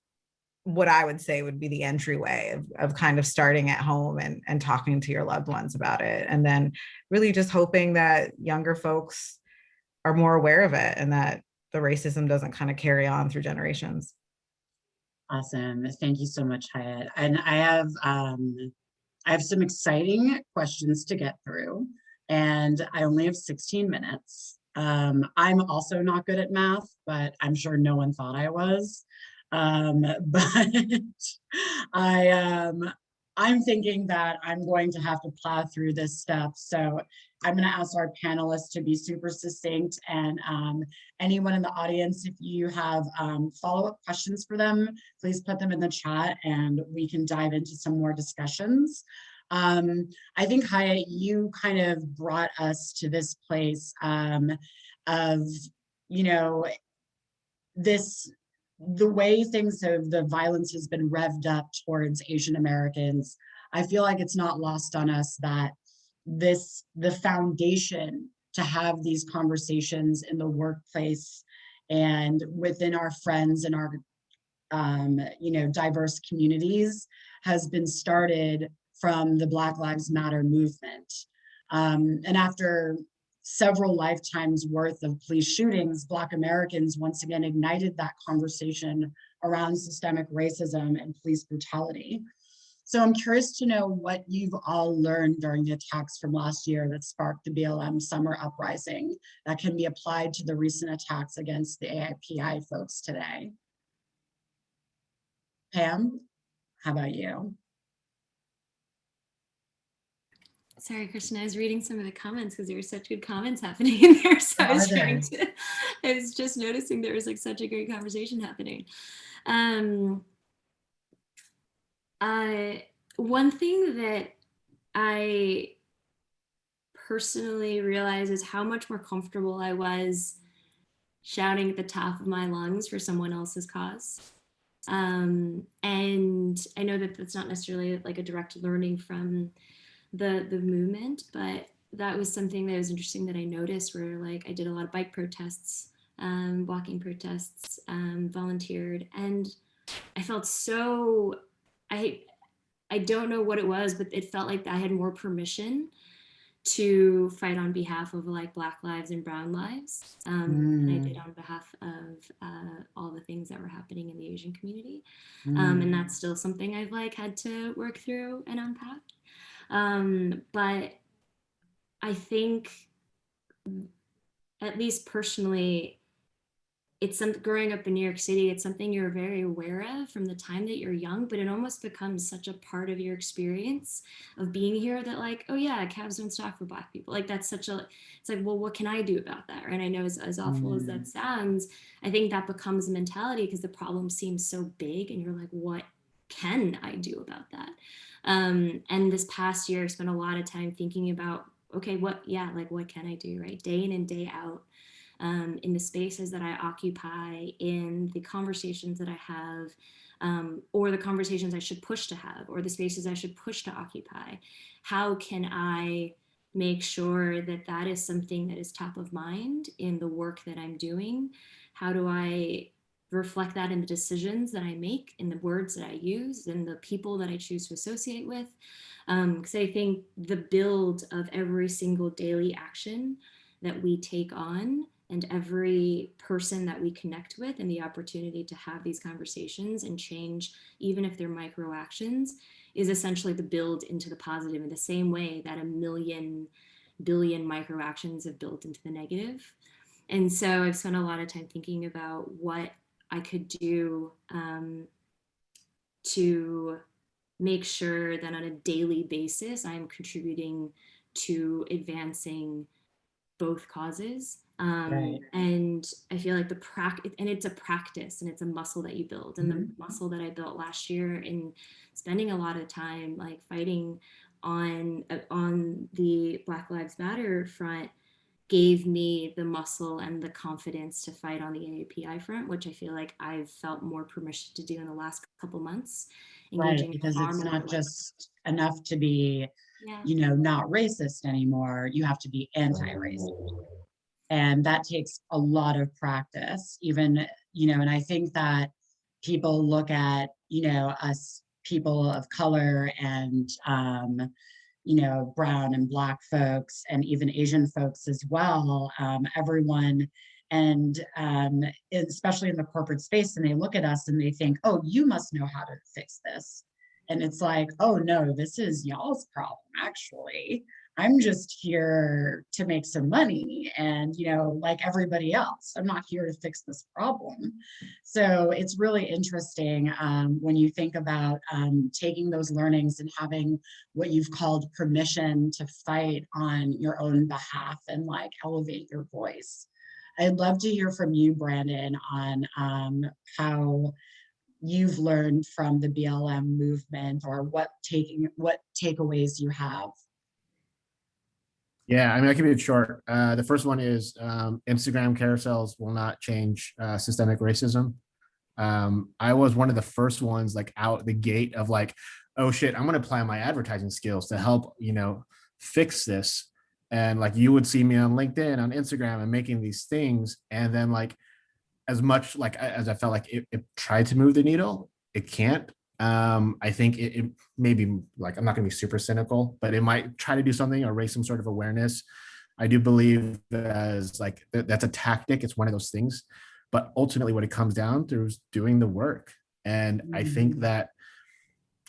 what I would say would be the entryway of kind of starting at home and talking to your loved ones about it. And then really just hoping that younger folks are more aware of it and that the racism doesn't kind of carry on through generations. Awesome. Thank you so much, Hyatt. And I have some exciting questions to get through, and I only have 16 minutes. I'm also not good at math, but I'm sure no one thought I was. But I I'm thinking that I'm going to have to plow through this stuff. So I'm going to ask our panelists to be super succinct, and anyone in the audience, if you have follow-up questions for them, please put them in the chat and we can dive into some more discussions. I think, Hyatt, you kind of brought us to this place of, you know, the way the violence has been revved up towards Asian Americans. I feel like it's not lost on us that the foundation to have these conversations in the workplace and within our friends and our diverse communities has been started from the Black Lives Matter movement. And after several lifetimes worth of police shootings, Black Americans once again ignited that conversation around systemic racism and police brutality. So I'm curious to know what you've all learned during the attacks from last year that sparked the BLM summer uprising that can be applied to the recent attacks against the AAPI folks today. Pam, how about you? Sorry, Kristen, I was reading some of the comments because there were such good comments happening in there. So I was just noticing there was like such a great conversation happening. One thing that I personally realized is how much more comfortable I was shouting at the top of my lungs for someone else's cause. And I know that that's not necessarily like a direct learning from the movement, but that was something that was interesting that I noticed, where like I did a lot of bike protests, walking protests, volunteered, and I felt so, I don't know what it was, but it felt like I had more permission to fight on behalf of like Black lives and brown lives than I did on behalf of all the things that were happening in the Asian community. And that's still something I've like had to work through and unpack. But I think, at least personally, it's something, growing up in New York City, it's something you're very aware of from the time that you're young, but it almost becomes such a part of your experience of being here that like, oh yeah, cabs don't stop for Black people. Like that's such a, it's like, well, what can I do about that? Right? And I know as awful as that sounds, I think that becomes a mentality because the problem seems so big and you're like, what can I do about that? And this past year, I spent a lot of time thinking about, okay, what can I do, right? Day in and day out. In the spaces that I occupy, in the conversations that I have, or the conversations I should push to have, or the spaces I should push to occupy. How can I make sure that that is something that is top of mind in the work that I'm doing? How do I reflect that in the decisions that I make, in the words that I use, and the people that I choose to associate with? Because I think the build of every single daily action that we take on, and every person that we connect with, and the opportunity to have these conversations and change, even if they're micro actions, is essentially the build into the positive in the same way that 1 billion micro actions have built into the negative. And so I've spent a lot of time thinking about what I could do to make sure that on a daily basis, I'm contributing to advancing both causes. Right. And I feel like and it's a practice and it's a muscle that you build. And the muscle that I built last year in spending a lot of time like fighting on the Black Lives Matter front gave me the muscle and the confidence to fight on the AAPI front, which I feel like I've felt more permission to do in the last couple months. Right, because it's not just enough to be, not racist anymore. You have to be anti-racist. And that takes a lot of practice, even, and I think that people look at, us people of color and, brown and Black folks and even Asian folks as well, everyone, and especially in the corporate space, and they look at us and they think, oh, you must know how to fix this. And it's like, oh no, this is y'all's problem, actually. I'm just here to make some money and, like everybody else, I'm not here to fix this problem. So it's really interesting when you think about taking those learnings and having what you've called permission to fight on your own behalf and like elevate your voice. I'd love to hear from you, Brandon, on how you've learned from the BLM movement, or what takeaways you have. Yeah, I mean, I keep it short. The first one is Instagram carousels will not change systemic racism. I was one of the first ones like out the gate of like, oh shit, I'm gonna apply my advertising skills to help, fix this. And like you would see me on LinkedIn, on Instagram, and making these things. And then like as much like as I felt like it tried to move the needle, it can't. I think it maybe, like, I'm not going to be super cynical, but it might try to do something or raise some sort of awareness. I do believe that as like that's a tactic. It's one of those things, but ultimately what it comes down to is doing the work. And I think that,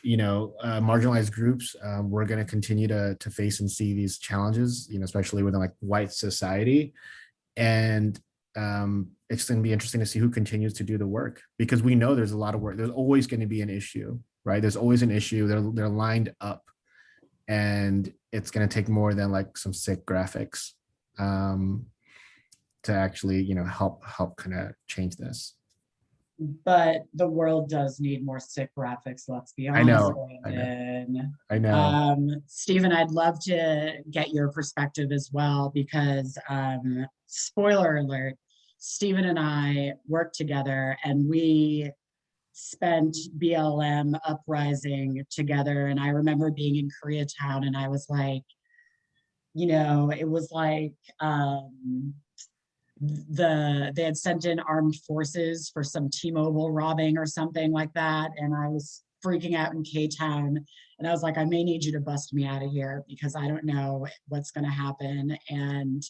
marginalized groups, we're going to continue to face and see these challenges, especially within like white society. And it's going to be interesting to see who continues to do the work, because we know there's a lot of work. There's always going to be an issue, right? There's always an issue. They're lined up, and it's going to take more than like some sick graphics to actually, help kind of change this. But the world does need more sick graphics, let's be honest. I know. Stephen, I'd love to get your perspective as well, because spoiler alert, Stephen and I worked together and we spent BLM uprising together. And I remember being in Koreatown and I was like, it was like they had sent in armed forces for some T-Mobile robbing or something like that. And I was freaking out in K-Town. And I was like, I may need you to bust me out of here because I don't know what's going to happen. And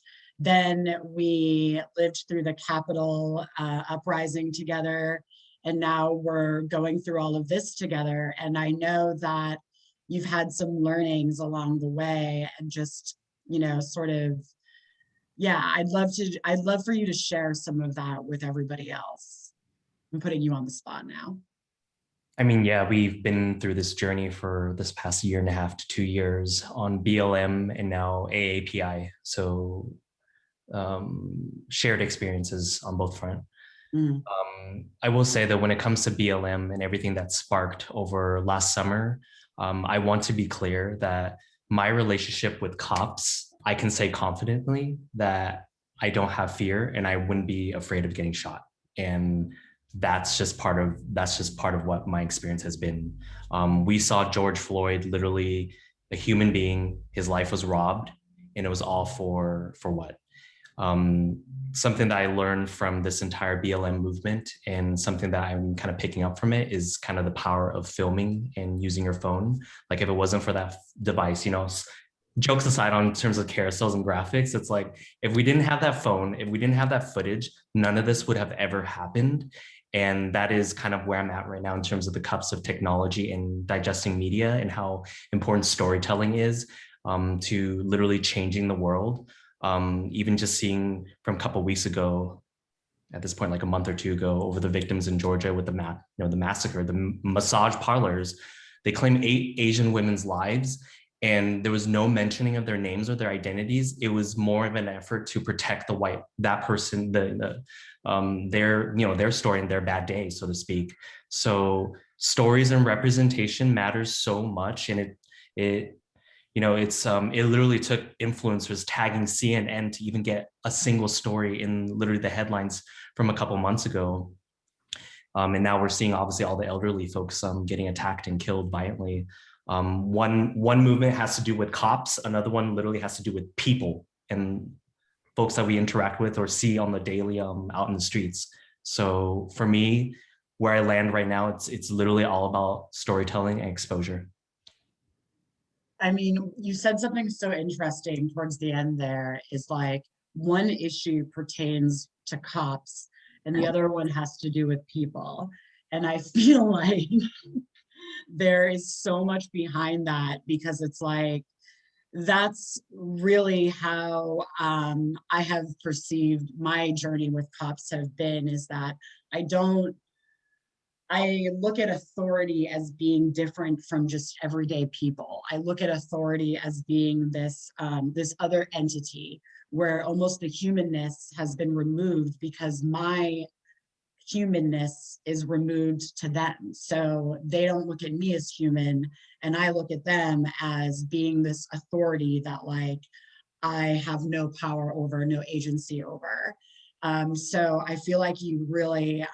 then we lived through the Capitol uprising together. And now we're going through all of this together. And I know that you've had some learnings along the way, and just, sort of, yeah, I'd love for you to share some of that with everybody else. I'm putting you on the spot now. I mean, yeah, we've been through this journey for this past 1.5 to 2 years on BLM and now AAPI. So shared experiences on both fronts. I will say that when it comes to BLM and everything that sparked over last summer, I want to be clear that my relationship with cops, I can say confidently that I don't have fear and I wouldn't be afraid of getting shot. And that's just part of what my experience has been. We saw George Floyd, literally a human being, his life was robbed, and it was all for what? Something that I learned from this entire BLM movement, and something that I'm kind of picking up from it, is kind of the power of filming and using your phone. Like if it wasn't for that device, jokes aside on terms of carousels and graphics, it's like, if we didn't have that phone, if we didn't have that footage, none of this would have ever happened. And that is kind of where I'm at right now in terms of the cups of technology and digesting media, and how important storytelling is to literally changing the world. Even just seeing from a couple of weeks ago, at this point, like a month or two ago, over the victims in Georgia with the massacre, the massage parlors, they claim 8 Asian women's lives, and there was no mentioning of their names or their identities. It was more of an effort to protect that person, their story and their bad day, so to speak. So stories and representation matters so much, and it literally took influencers tagging CNN to even get a single story in literally the headlines from a couple months ago. And now we're seeing obviously all the elderly folks getting attacked and killed violently. One movement has to do with cops. Another one literally has to do with people and folks that we interact with or see on the daily out in the streets. So for me, where I land right now, it's literally all about storytelling and exposure. I mean, you said something so interesting towards the end there, is like one issue pertains to cops and the other one has to do with people. And I feel like there is so much behind that, because it's like, that's really how I have perceived my journey with cops have been, is that I look at authority as being different from just everyday people. I look at authority as being this other entity where almost the humanness has been removed because my humanness is removed to them. So they don't look at me as human, and I look at them as being this authority that like I have no power over, no agency over. So I feel like you really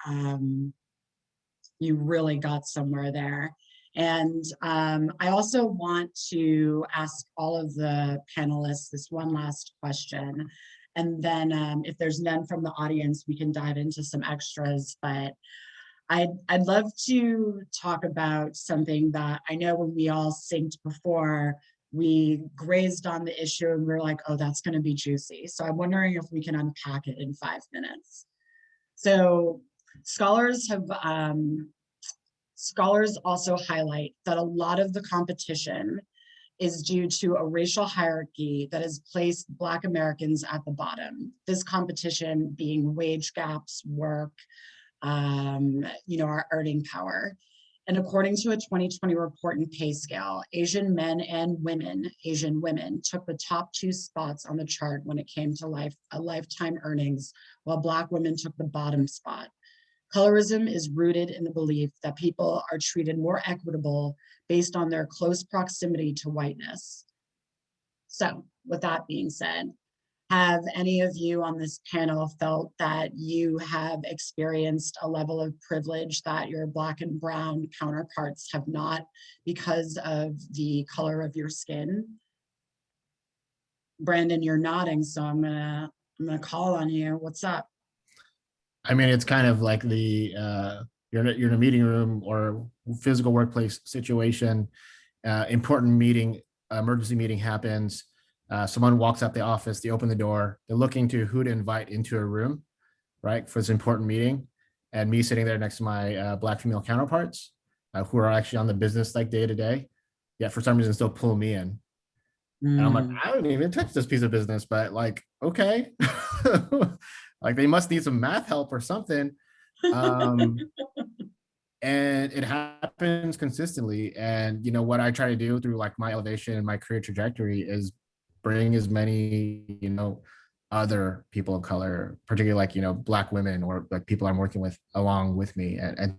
got somewhere there. And I also want to ask all of the panelists this one last question. And then if there's none from the audience, we can dive into some extras. But I'd love to talk about something that I know when we all synced before, we grazed on the issue and we are like, oh, that's going to be juicy. So I'm wondering if we can unpack it in 5 minutes. So scholars also highlight that a lot of the competition is due to a racial hierarchy that has placed Black Americans at the bottom. This competition being wage gaps, work, our earning power. And according to a 2020 report in Pay Scale, Asian men and Asian women took the top 2 spots on the chart when it came to lifetime earnings, while Black women took the bottom spot. Colorism is rooted in the belief that people are treated more equitable based on their close proximity to whiteness. So with that being said, have any of you on this panel felt that you have experienced a level of privilege that your Black and brown counterparts have not because of the color of your skin? Brandon, you're nodding, so I'm gonna call on you. What's up? I mean, it's kind of like the you're in a meeting room or physical workplace situation, important meeting, emergency meeting happens. Someone walks out the office, they open the door, they're looking to who to invite into a room, right, for this important meeting. And me sitting there next to my Black female counterparts who are actually on the business like day to day, yet for some reason still pull me in. And I'm like, I don't even touch this piece of business, but like, okay. Like they must need some math help or something. And it happens consistently. And what I try to do through like my elevation and my career trajectory is bring as many, other people of color, particularly like, Black women or like people I'm working with along with me and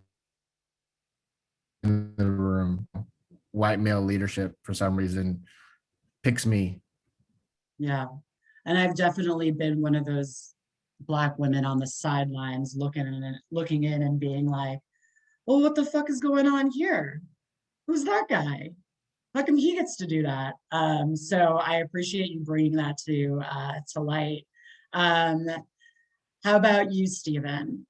in the room. White male leadership for some reason picks me. Yeah. And I've definitely been one of those Black women on the sidelines looking in and being like, well, what the fuck is going on here? Who's that guy? How come he gets to do that? So I appreciate you bringing that to light. How about you, Stephen?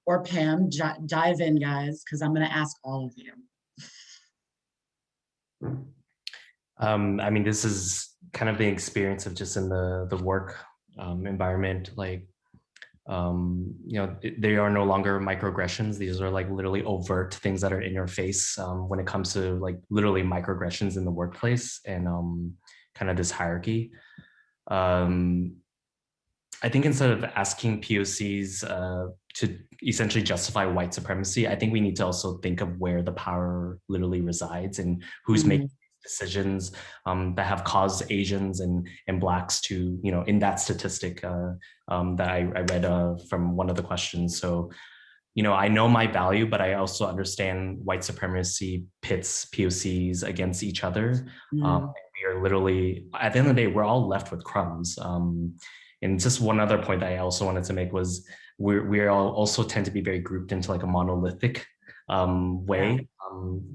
Or Pam, dive in, guys, because I'm going to ask all of you. I mean, this is kind of the experience of just in the work environment. Like, they are no longer microaggressions. These are like literally overt things that are in your face when it comes to like literally microaggressions in the workplace and kind of this hierarchy. I think instead of asking POCs to essentially justify white supremacy, I think we need to also think of where the power literally resides and who's making decisions that have caused Asians and Blacks to, in that statistic that I read from one of the questions. So, I know my value, but I also understand white supremacy pits POCs against each other. We are literally, at the end of the day, we're all left with crumbs. And just one other point that I also wanted to make was we all also tend to be very grouped into like a monolithic way.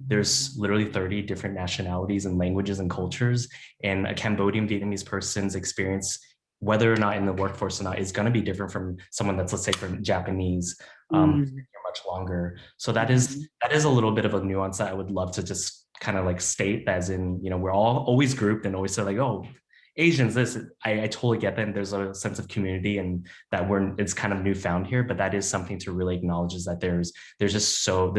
There's literally 30 different nationalities and languages and cultures, and a Cambodian Vietnamese person's experience, whether or not in the workforce or not, is going to be different from someone that's, let's say, from Japanese, much longer. So that is a little bit of a nuance that I would love to just kind of like state, as in, we're all always grouped and always say like, oh, Asians, I totally get that. And there's a sense of community and that it's kind of newfound here, but that is something to really acknowledge, is that there's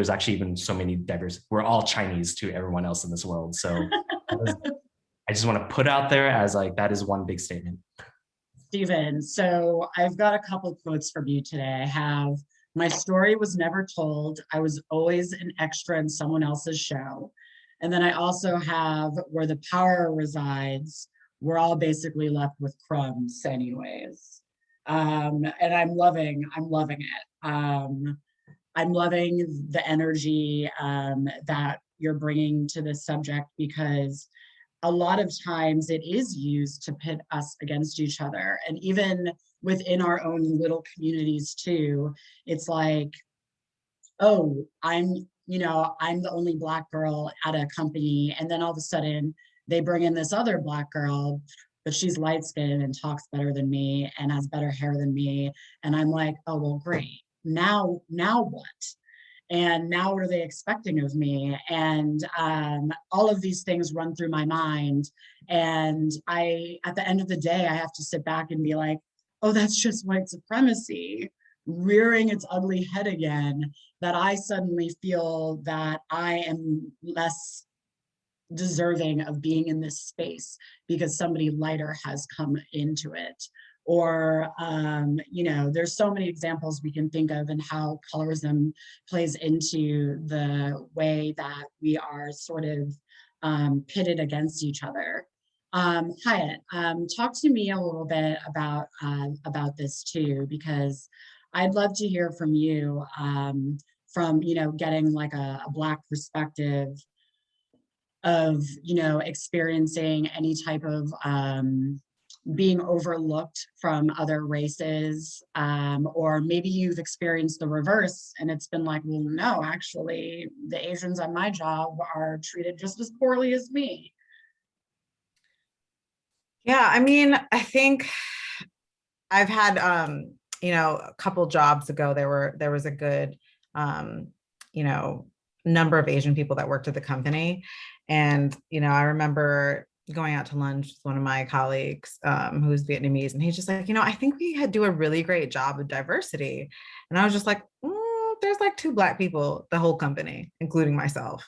actually even so many diverse, we're all Chinese to everyone else in this world. So I just want to put out there as like, that is one big statement. Stephen, so I've got a couple quotes from you today. I have, my story was never told. I was always an extra in someone else's show. And then I also have, where the power resides, we're all basically left with crumbs anyways. And I'm loving it. I'm loving the energy that you're bringing to this subject, because a lot of times it is used to pit us against each other. And even within our own little communities too, it's like, oh, I'm the only Black girl at a company. And then all of a sudden they bring in this other Black girl, but she's light skinned and talks better than me and has better hair than me. And I'm like, oh, well, great. Now what? And now what are they expecting of me? And all of these things run through my mind. And at the end of the day, I have to sit back and be like, oh, that's just white supremacy rearing its ugly head again, that I suddenly feel that I am less deserving of being in this space because somebody lighter has come into it. Or, there's so many examples we can think of and how colorism plays into the way that we are sort of pitted against each other. Hyatt, talk to me a little bit about this too, because I'd love to hear from you from, getting like a Black perspective of, experiencing any type of being overlooked from other races, or maybe you've experienced the reverse and it's been like, well, no, actually the Asians at my job are treated just as poorly as me. Yeah, I mean, I think I've had, a couple jobs ago, there was a good, number of Asian people that worked at the company. And, I remember going out to lunch with one of my colleagues who's Vietnamese, and he's just like, I think we do a really great job with diversity. And I was just like, there's like 2 Black people, the whole company, including myself.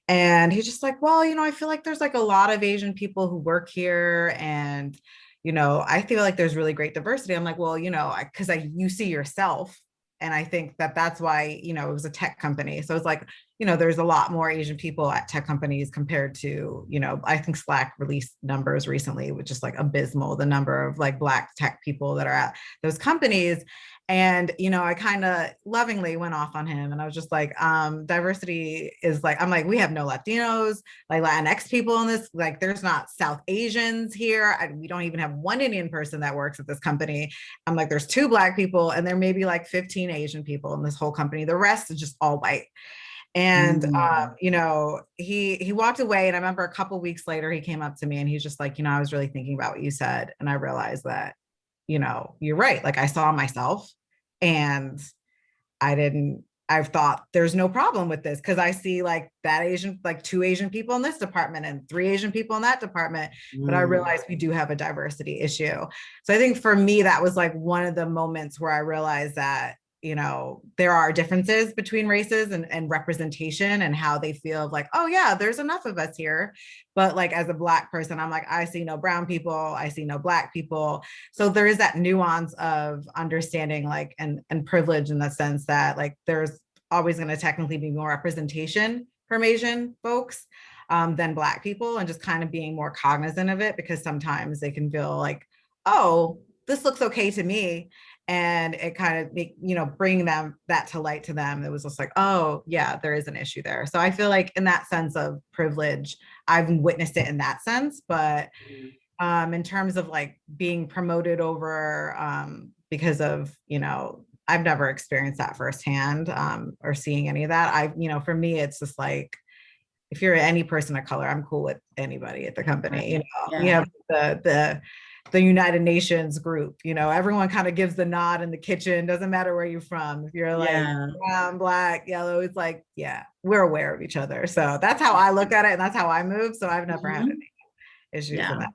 And he's just like, well, I feel like there's like a lot of Asian people who work here, and I feel like there's really great diversity. I'm like, well, because you see yourself. And I think that's why, it was a tech company. So it's like, there's a lot more Asian people at tech companies compared to, I think Slack released numbers recently, which is like abysmal, the number of like Black tech people that are at those companies. And, I kind of lovingly went off on him. And I was just like, diversity is like, I'm like, we have no Latinos, like Latinx people in this, like there's not South Asians here. We don't even have one Indian person that works at this company. I'm like, there's 2 Black people and there may be like 15 Asian people in this whole company. The rest is just all white. And, he walked away, and I remember a couple of weeks later, he came up to me and he's just like, I was really thinking about what you said. And I realized that, you're right. Like I saw myself, and I've thought there's no problem with this because I see like that Asian, like 2 Asian people in this department and 3 Asian people in that department. But I realized we do have a diversity issue. So I think for me, that was like one of the moments where I realized that, there are differences between races and representation and how they feel like, oh yeah, there's enough of us here. But like, as a Black person, I'm like, I see no brown people, I see no Black people. So there is that nuance of understanding like, and privilege in the sense that like, there's always going to technically be more representation from Asian folks than Black people, and just kind of being more cognizant of it, because sometimes they can feel like, oh, this looks okay to me. And it kind of bring them that to light to them. It was just like, oh yeah, there is an issue there. So I feel like in that sense of privilege, I've witnessed it in that sense. But in terms of like being promoted over because of, I've never experienced that firsthand or seeing any of that. For me, it's just like, if you're any person of color, I'm cool with anybody at the company. We have the United Nations group, everyone kind of gives the nod in the kitchen, doesn't matter where you're from. If you're like brown, Black, yellow, it's like, yeah, we're aware of each other. So that's how I look at it, and that's how I move. So I've never had any issues in that.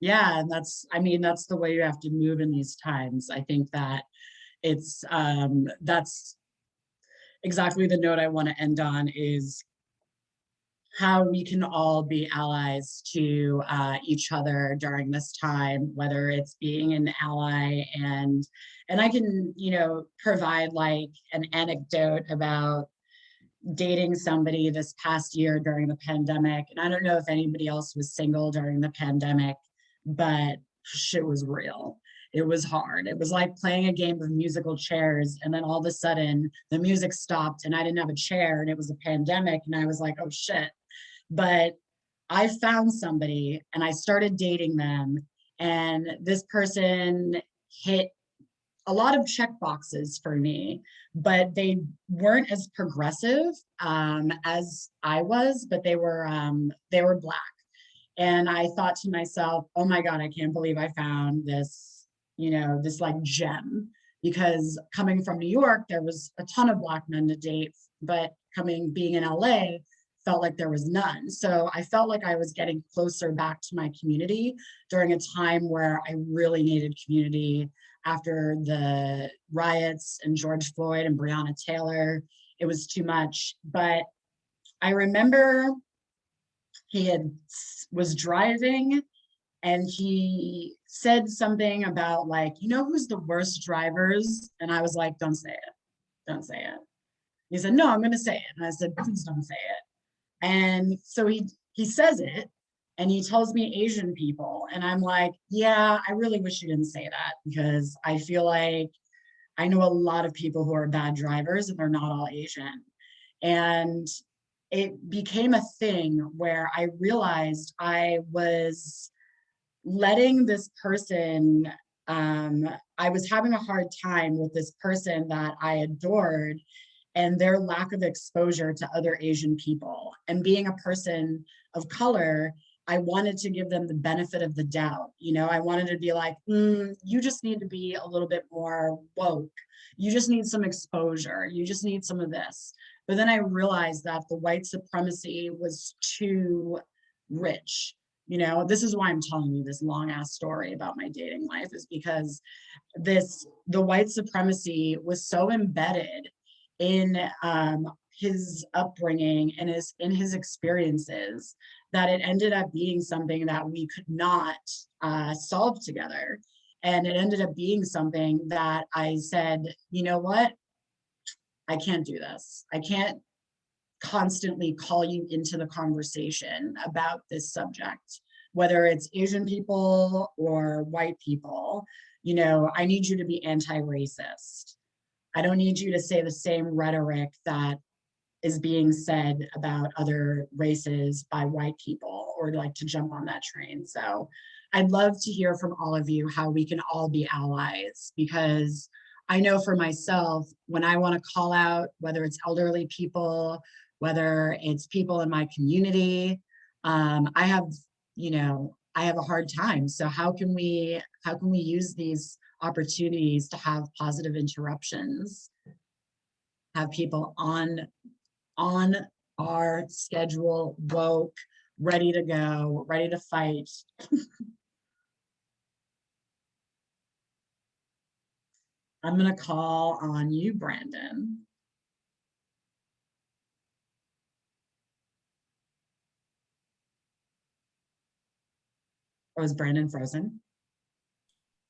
Yeah, and I mean, that's the way you have to move in these times. I think that that's exactly the note I want to end on, is how we can all be allies to each other during this time, whether it's being an ally. And I can, provide like an anecdote about dating somebody this past year during the pandemic. And I don't know if anybody else was single during the pandemic, but shit was real. It was hard. It was like playing a game of musical chairs. And then all of a sudden the music stopped and I didn't have a chair and it was a pandemic. And I was like, oh shit. But I found somebody and I started dating them. And this person hit a lot of check boxes for me, but they weren't as progressive as I was, but they were Black. And I thought to myself, oh my God, I can't believe I found this, this like gem. Because coming from New York, there was a ton of Black men to date, but being in LA, felt like there was none. So I felt like I was getting closer back to my community during a time where I really needed community after the riots and George Floyd and Breonna Taylor. It was too much. But I remember was driving and he said something about like, who's the worst drivers? And I was like, don't say it. Don't say it. He said, no, I'm going to say it. And I said, please don't say it. And so he says it and he tells me Asian people. And I'm like, yeah, I really wish you didn't say that, because I feel like I know a lot of people who are bad drivers and they're not all Asian. And it became a thing where I realized I was letting this person, I was having a hard time with this person that I adored and their lack of exposure to other Asian people. And being a person of color, I wanted to give them the benefit of the doubt. I wanted to be like, you just need to be a little bit more woke. You just need some exposure. You just need some of this. But then I realized that the white supremacy was too rich. This is why I'm telling you this long ass story about my dating life, is because the white supremacy was so embedded in his upbringing and in his experiences that it ended up being something that we could not solve together. And it ended up being something that I said, you know what? I can't do this. I can't constantly call you into the conversation about this subject, whether it's Asian people or white people. I need you to be anti-racist. I don't need you to say the same rhetoric that is being said about other races by white people, or like to jump on that train. So I'd love to hear from all of you how we can all be allies, because I know for myself, when I want to call out, whether it's elderly people, whether it's people in my community, I have a hard time. So how can we use these opportunities to have positive interruptions, have people on our schedule, woke, ready to go, ready to fight. I'm going to call on you, Brandon. Or is Brandon frozen?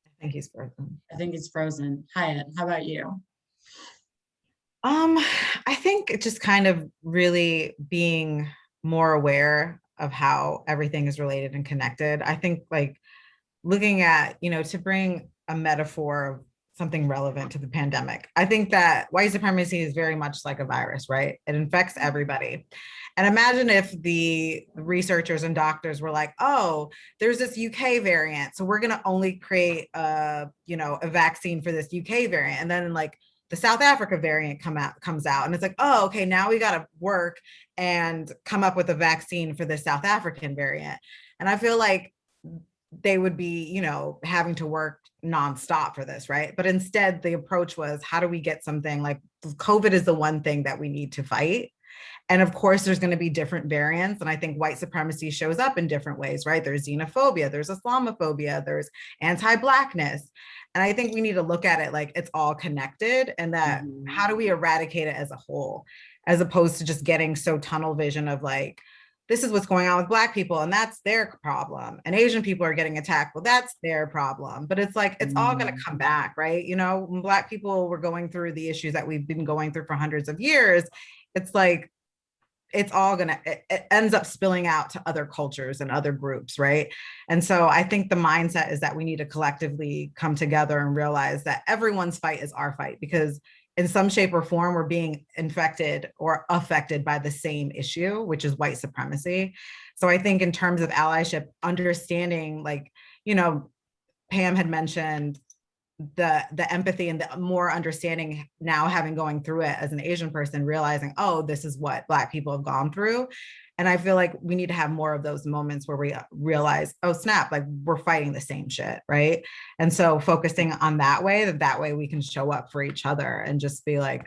I think he's frozen. I think he's frozen. Hyatt, how about you? I think just kind of really being more aware of how everything is related and connected. I think like looking at, to bring a metaphor of something relevant to the pandemic. I think that white supremacy is very much like a virus, right? It infects everybody. And imagine if the researchers and doctors were like, oh, there's this UK variant, so we're going to only create a vaccine for this UK variant. And then like the South Africa variant comes out and it's like, oh, okay, now we got to work and come up with a vaccine for the South African variant. And I feel like they would be, having to work nonstop for this, right? But instead the approach was, how do we get something like COVID is the one thing that we need to fight. And of course, there's going to be different variants. And I think white supremacy shows up in different ways, right? There's xenophobia, there's Islamophobia, there's anti-Blackness. And I think we need to look at it like it's all connected, and that how do we eradicate it as a whole, as opposed to just getting so tunnel vision of like, this is what's going on with Black people and that's their problem. And Asian people are getting attacked. Well, that's their problem. But it's like, it's all going to come back, right? You know, when Black people were going through the issues that we've been going through for hundreds of years, it's like, it's all it ends up spilling out to other cultures and other groups, right? And so I think the mindset is that we need to collectively come together and realize that everyone's fight is our fight, because in some shape or form, we're being infected or affected by the same issue, which is white supremacy. So I think in terms of allyship, understanding, like, you know, Pam had mentioned the empathy and the more understanding now, having going through it as an Asian person, realizing, oh, this is what Black people have gone through. And I feel like we need to have more of those moments where we realize, oh snap, like we're fighting the same shit, right? And so focusing on that way we can show up for each other and just be like,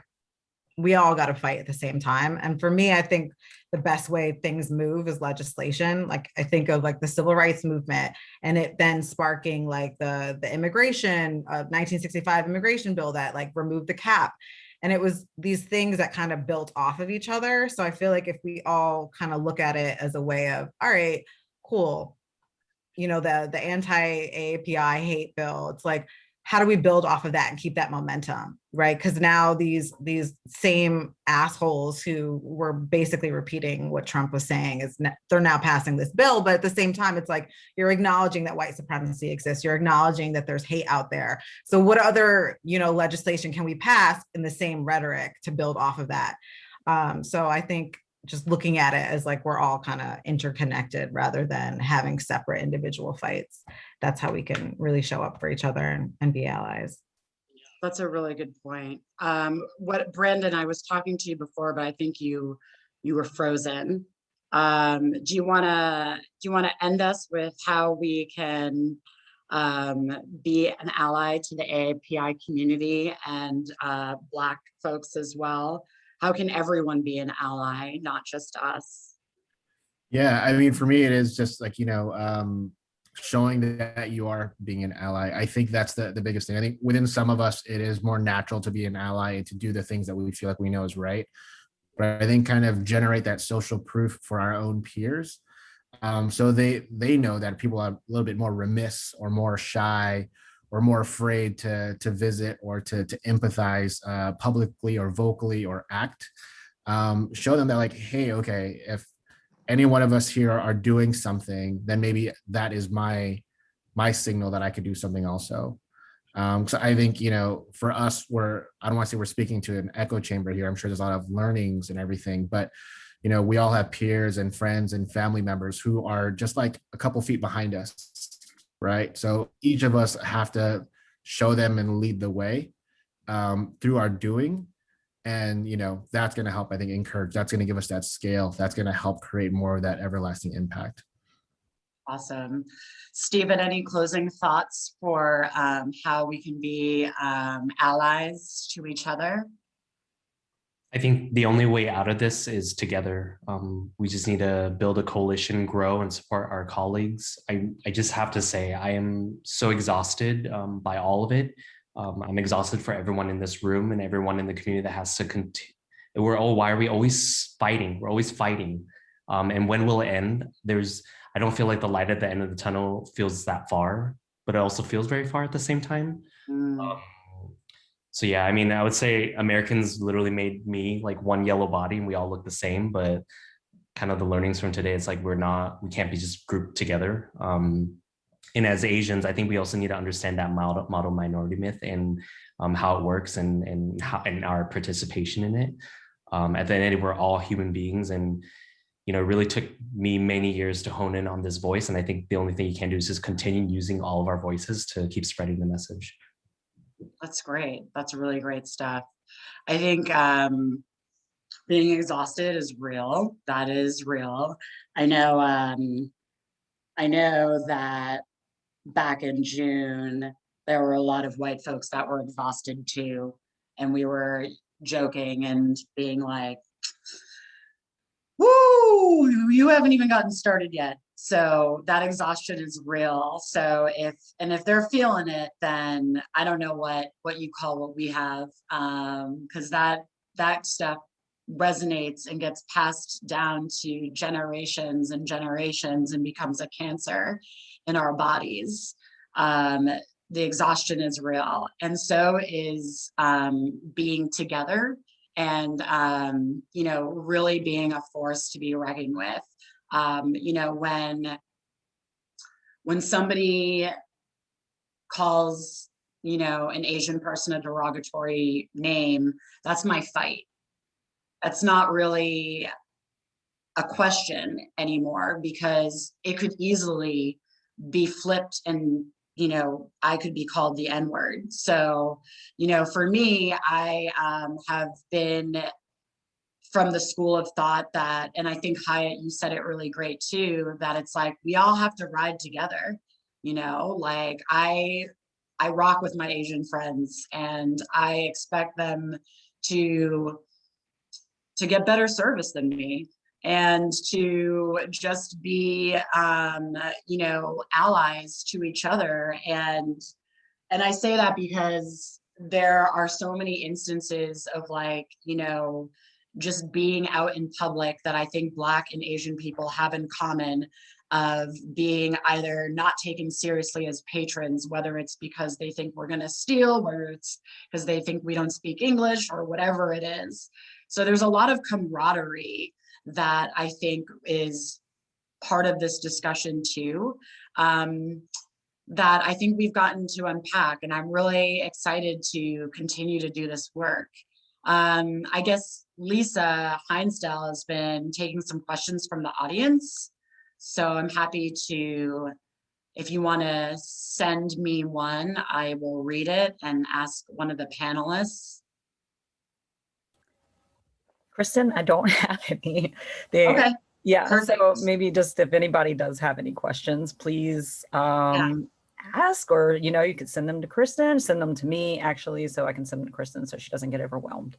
we all got to fight at the same time. And for me, I think the best way things move is legislation. Like I think of like the civil rights movement, and it then sparking like the immigration of 1965 immigration bill that like removed the cap. And it was these things that kind of built off of each other. So I feel like if we all kind of look at it as a way of, all right, cool, you know, the anti-AAPI hate bill, it's like, how do we build off of that and keep that momentum, right? Because now these same assholes who were basically repeating what Trump was saying they're now passing this bill, but at the same time, it's like you're acknowledging that white supremacy exists. You're acknowledging that there's hate out there. So what other, you know, legislation can we pass in the same rhetoric to build off of that? So I think just looking at it as like we're all kind of interconnected rather than having separate individual fights. That's how we can really show up for each other and be allies. That's a really good point. What Brandon, I was talking to you before, but I think you were frozen. Do you want to end us with how we can be an ally to the AAPI community and Black folks as well? How can everyone be an ally, not just us? Yeah, I mean, for me, it is just like, you know, showing that you are being an ally. I think that's the biggest thing. I think within some of us, it is more natural to be an ally and to do the things that we feel like we know is right. But I think kind of generate that social proof for our own peers. So they know that people are a little bit more remiss or more shy or more afraid to visit or to empathize publicly or vocally or act. Show them that like, hey, okay, if any one of us here are doing something, then maybe that is my signal that I could do something also. So I think, you know, for us, I don't want to say we're speaking to an echo chamber here. I'm sure there's a lot of learnings and everything, but you know, we all have peers and friends and family members who are just like a couple feet behind us, right? So each of us have to show them and lead the way through our doing. And, you know, that's going to help, I think, encourage, that's going to give us that scale. That's going to help create more of that everlasting impact. Awesome. Stephen, any closing thoughts for how we can be allies to each other? I think the only way out of this is together. We just need to build a coalition, grow, and support our colleagues. I just have to say, I am so exhausted by all of it. I'm exhausted for everyone in this room and everyone in the community that has to continue. Why are we always fighting? We're always fighting. And when will it end? I don't feel like the light at the end of the tunnel feels that far, but it also feels very far at the same time. So yeah, I mean, I would say Americans literally made me like one yellow body and we all look the same, but kind of the learnings from today, it's like we can't be just grouped together. And as Asians, I think we also need to understand that model minority myth and how it works and our participation in it. At the end of the day, we're all human beings, and you know, it really took me many years to hone in on this voice. And I think the only thing you can do is just continue using all of our voices to keep spreading the message. That's great. That's really great stuff. I think being exhausted is real. That is real. I know that back in June, there were a lot of white folks that were exhausted too. And we were joking and being like, Woo! You haven't even gotten started yet. So that exhaustion is real. So if they're feeling it, then I don't know what you call what we have. Because that stuff resonates and gets passed down to generations and generations and becomes a cancer in our bodies. The exhaustion is real. And so is being together and really being a force to be reckoned with. When somebody calls an Asian person a derogatory name, that's my fight. That's not really a question anymore, because it could easily be flipped and I could be called the N-word. So for me, I have been from the school of thought that, and I think Hyatt, you said it really great too, that it's like we all have to ride together. Like I rock with my Asian friends, and I expect them to get better service than me, and to just be allies to each other. And I say that because there are so many instances of just being out in public that I think Black and Asian people have in common, of being either not taken seriously as patrons, whether it's because they think we're going to steal, whether it's because they think we don't speak English, or whatever it is. So there's a lot of camaraderie that I think is part of this discussion too, that I think we've gotten to unpack, and I'm really excited to continue to do this work. I guess Lisa Heinsdale has been taking some questions from the audience. So I'm happy to, if you want to send me one, I will read it and ask one of the panelists. Kristen, I don't have any. Okay. Yeah, Perfect. so maybe just if anybody does have any questions, please ask, or you could send them to Kristen, send them to me actually, so I can send them to Kristen so she doesn't get overwhelmed.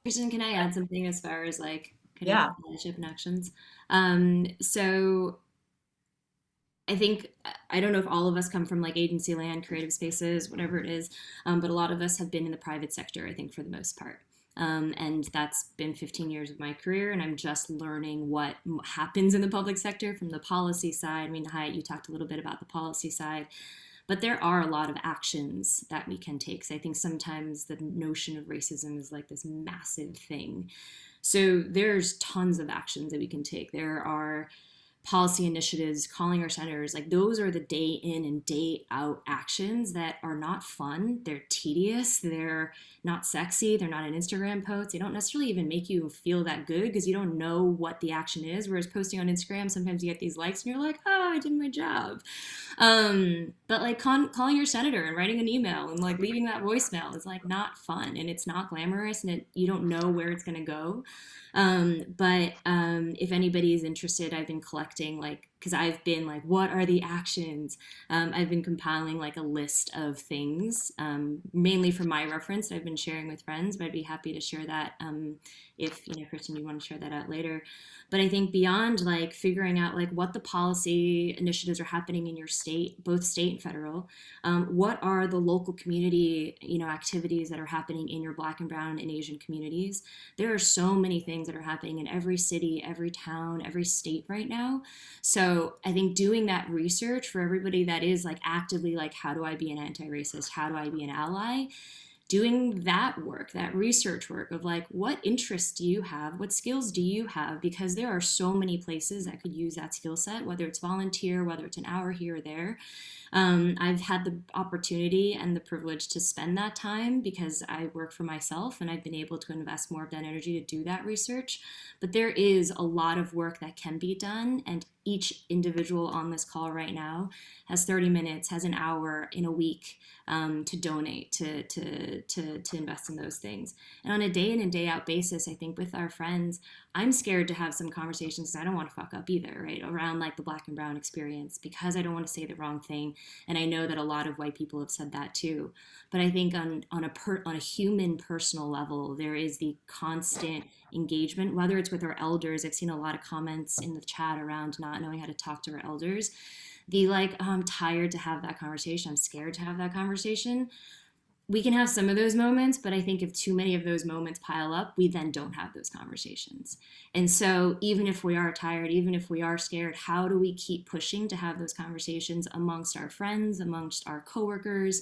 Kristen, can I add something as far as kind Yeah. of allyship and actions? So I think, I don't know if all of us come from agency land, creative spaces, whatever it is, but a lot of us have been in the private sector, I think, for the most part. And that's been 15 years of my career, and I'm just learning what happens in the public sector from the policy side. I mean, Hyatt, you talked a little bit about the policy side, but there are a lot of actions that we can take. So I think sometimes the notion of racism is this massive thing. So there's tons of actions that we can take. There are policy initiatives, calling our senators, those are the day in and day out actions that are not fun. They're tedious. They're not sexy. They're not an Instagram post. They don't necessarily even make you feel that good because you don't know what the action is. Whereas posting on Instagram, sometimes you get these likes and you're like, oh, I did my job. But calling your senator and writing an email and leaving that voicemail is not fun, and it's not glamorous, and you don't know where it's going to go. But if anybody is interested, I've been collecting because I've been what are the actions? I've been compiling a list of things, mainly for my reference that I've been sharing with friends, but I'd be happy to share that if, Kristen, you want to share that out later. But I think beyond figuring out what the policy initiatives are happening in your state, both state and federal, what are the local community, activities that are happening in your Black and Brown and Asian communities? There are so many things that are happening in every city, every town, every state right now. So I think doing that research for everybody that is actively how do I be an anti-racist? How do I be an ally? Doing that work, that research work of what interests do you have? What skills do you have? Because there are so many places that could use that skill set, whether it's volunteer, whether it's an hour here or there. I've had the opportunity and the privilege to spend that time because I work for myself, and I've been able to invest more of that energy to do that research. But there is a lot of work that can be done, and each individual on this call right now has 30 minutes, has an hour in a week to donate, to invest in those things. And on a day in and day out basis, I think with our friends, I'm scared to have some conversations because I don't want to fuck up either, right? Around like the Black and brown experience, because I don't want to say the wrong thing. And I know that a lot of white people have said that too. But I think on a human personal level, there is the constant engagement, whether it's with our elders. I've seen a lot of comments in the chat around not knowing how to talk to our elders. The like, oh, I'm tired to have that conversation. I'm scared to have that conversation. We can have some of those moments, but I think if too many of those moments pile up, we then don't have those conversations. And so even if we are tired, even if we are scared, how do we keep pushing to have those conversations amongst our friends, amongst our coworkers?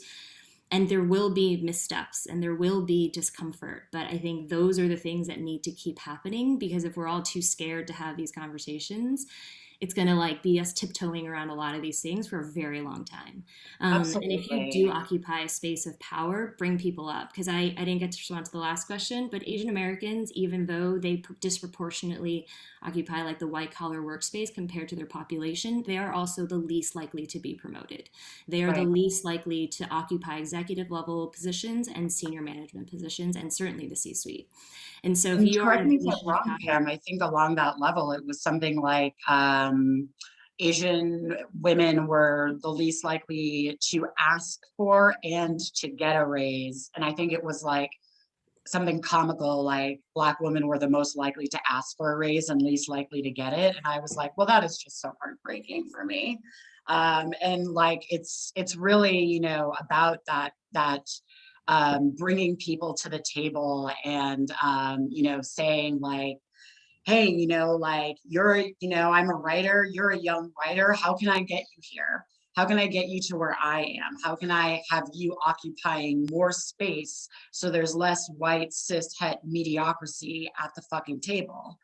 And there will be missteps and there will be discomfort, but I think those are the things that need to keep happening, because if we're all too scared to have these conversations, it's going to like be us tiptoeing around a lot of these things for a very long time. And if you do occupy a space of power, bring people up. Because I didn't get to respond to the last question, but Asian Americans, even though they disproportionately occupy like the white collar workspace compared to their population, they are also the least likely to be promoted. They are the least likely to occupy executive level positions and senior management positions, and certainly the C-suite. And so if you are in a position of wrong, Pam, I think along that level, it was something like Asian women were the least likely to ask for and to get a raise. And I think it was like something comical, like Black women were the most likely to ask for a raise and least likely to get it. And I was like, well, that is just so heartbreaking for me. And like, it's really, you know, about that bringing people to the table and, you know, saying like, hey, you know, like I'm a writer, you're a young writer. How can I get you here? How can I get you to where I am? How can I have you occupying more space so there's less white cis het mediocrity at the fucking table?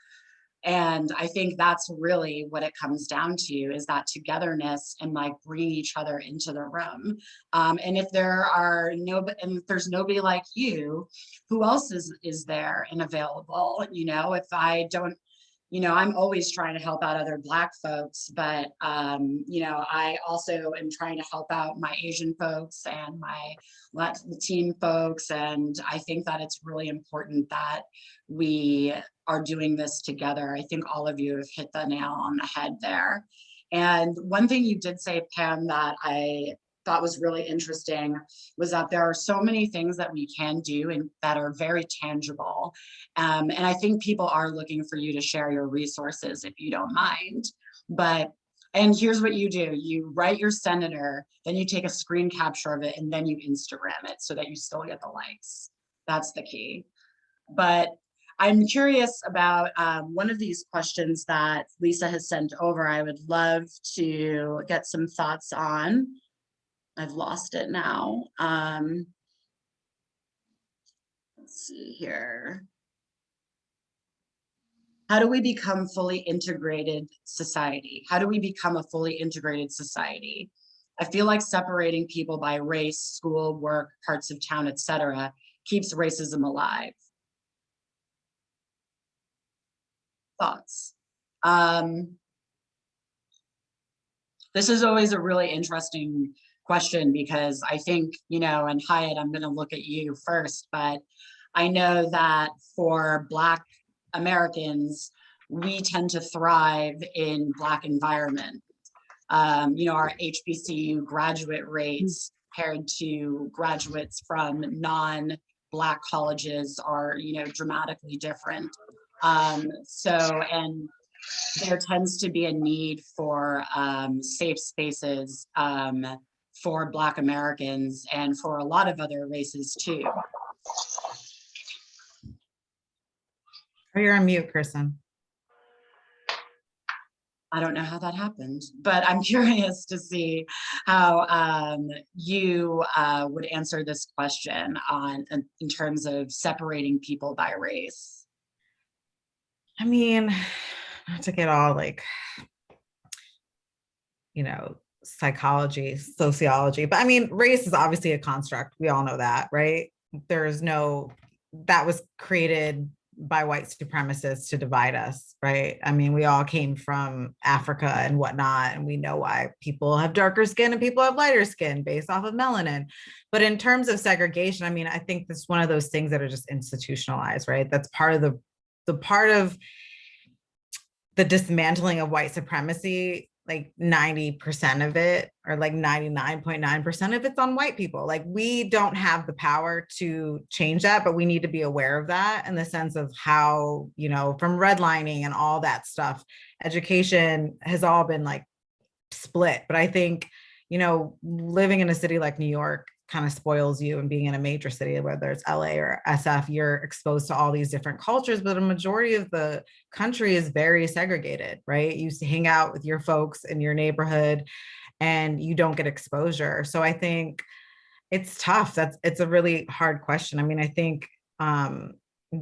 And I think that's really what it comes down to, is that togetherness and like bringing each other into the room. And if there's nobody like you, who else is there and available? You know, if I don't, you know, I'm always trying to help out other Black folks, but, you know, I also am trying to help out my Asian folks and my Latin folks. And I think that it's really important that we are doing this together. I think all of you have hit the nail on the head there. And one thing you did say, Pam, that I thought was really interesting was that there are so many things that we can do and that are very tangible. And I think people are looking for you to share your resources if you don't mind. And here's what you do. You write your senator, then you take a screen capture of it, and then you Instagram it so that you still get the likes. That's the key. But I'm curious about one of these questions that Lisa has sent over. I would love to get some thoughts on. I've lost it now. Let's see here. How do we become fully integrated society? How do we become a fully integrated society? I feel like separating people by race, school, work, parts of town, etc., keeps racism alive. Thoughts? This is always a really interesting question, because I think, you know, and Hyatt, I'm going to look at you first, but I know that for Black Americans, we tend to thrive in Black environments. You know, our HBCU graduate rates compared to graduates from non-Black colleges are, you know, dramatically different. And there tends to be a need for safe spaces for Black Americans and for a lot of other races too. Oh, you're on mute, Kristen. I don't know how that happened, but I'm curious to see how you would answer this question in terms of separating people by race. I mean, not to get all like, you know, psychology, sociology, but I mean, race is obviously a construct. We all know that, right? That was created by white supremacists to divide us, right? I mean, we all came from Africa and whatnot, and we know why people have darker skin and people have lighter skin based off of melanin. But in terms of segregation, I mean, I think that's one of those things that are just institutionalized, right? That's part of the dismantling of white supremacy, like 90% of it, or like 99.9% of it's on white people. Like, we don't have the power to change that, but we need to be aware of that in the sense of how, you know, from redlining and all that stuff, education has all been like split. But I think, you know, living in a city like New York kind of spoils you, and being in a major city, whether it's LA or SF, you're exposed to all these different cultures, but a majority of the country is very segregated, right? You hang out with your folks in your neighborhood and you don't get exposure. So I think it's tough. It's a really hard question. I mean, I think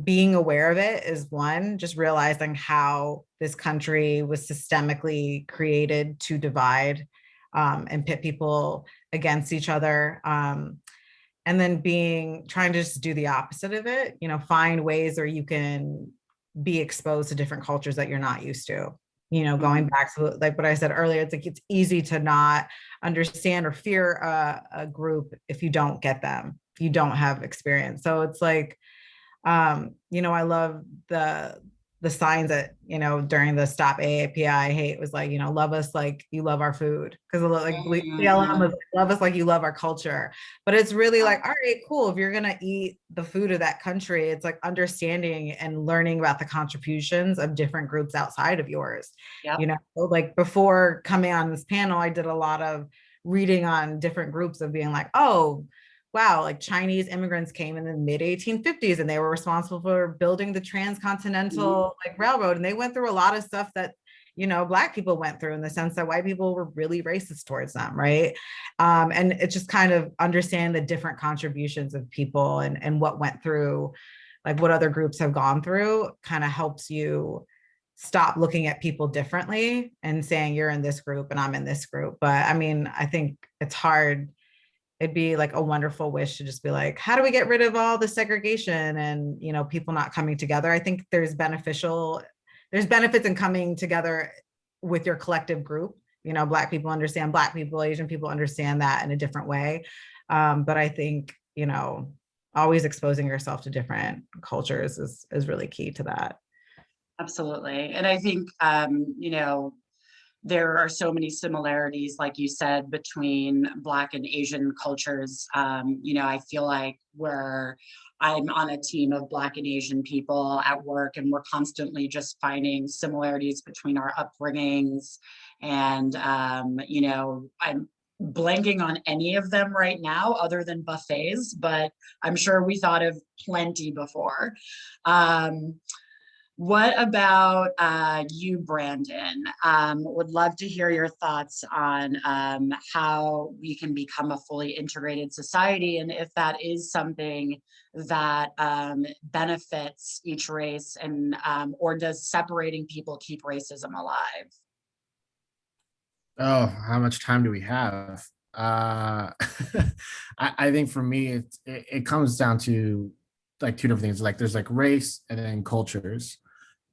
being aware of it is one, just realizing how this country was systemically created to divide and pit people against each other. And then trying to just do the opposite of it, you know, find ways where you can be exposed to different cultures that you're not used to. You know, going back to like what I said earlier, it's like, it's easy to not understand or fear a group if you don't get them, if you don't have experience. So it's like, you know, I love the signs that, you know, during the Stop AAPI Hate was like, you know, love us like you love our food. Because like BLM was like, love us like you love our culture. But it's really like, all right, cool. If you're going to eat the food of that country, it's like understanding and learning about the contributions of different groups outside of yours. Yep. You know, like before coming on this panel, I did a lot of reading on different groups of being like, oh, wow, like Chinese immigrants came in the mid 1850s and they were responsible for building the transcontinental like railroad. And they went through a lot of stuff that, you know, Black people went through, in the sense that white people were really racist towards them, right? And it's just kind of understand the different contributions of people and what went through, like what other groups have gone through, kind of helps you stop looking at people differently and saying you're in this group and I'm in this group. But I mean, I think it's hard. It'd be like a wonderful wish to just be like, how do we get rid of all the segregation and, you know, people not coming together? I think there's benefits in coming together with your collective group. You know, Black people understand Black people, Asian people understand that in a different way. But I think, you know, always exposing yourself to different cultures is really key to that. Absolutely. And I think, you know, there are so many similarities, like you said, between Black and Asian cultures. You know, I feel like I'm on a team of Black and Asian people at work, and we're constantly just finding similarities between our upbringings. And, you know, I'm blanking on any of them right now other than buffets, but I'm sure we thought of plenty before. What about you, Brandon? Would love to hear your thoughts on how we can become a fully integrated society, and if that is something that benefits each race, and or does separating people keep racism alive? Oh, how much time do we have? I think for me, it comes down to like two different things. Like there's like race and then cultures.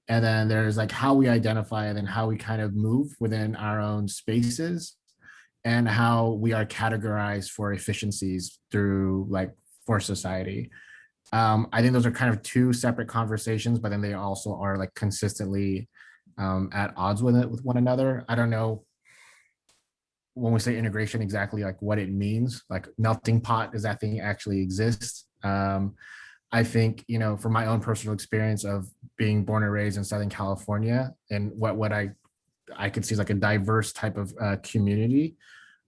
And then there's like how we identify and then how we kind of move within our own spaces and how we are categorized for efficiencies through like for society. I think those are kind of two separate conversations, but then they also are like consistently at odds with one another. I don't know when we say integration exactly like what it means, like melting pot, does that thing actually exist? I think, you know, from my own personal experience of being born and raised in Southern California, and what I could see is like a diverse type of community,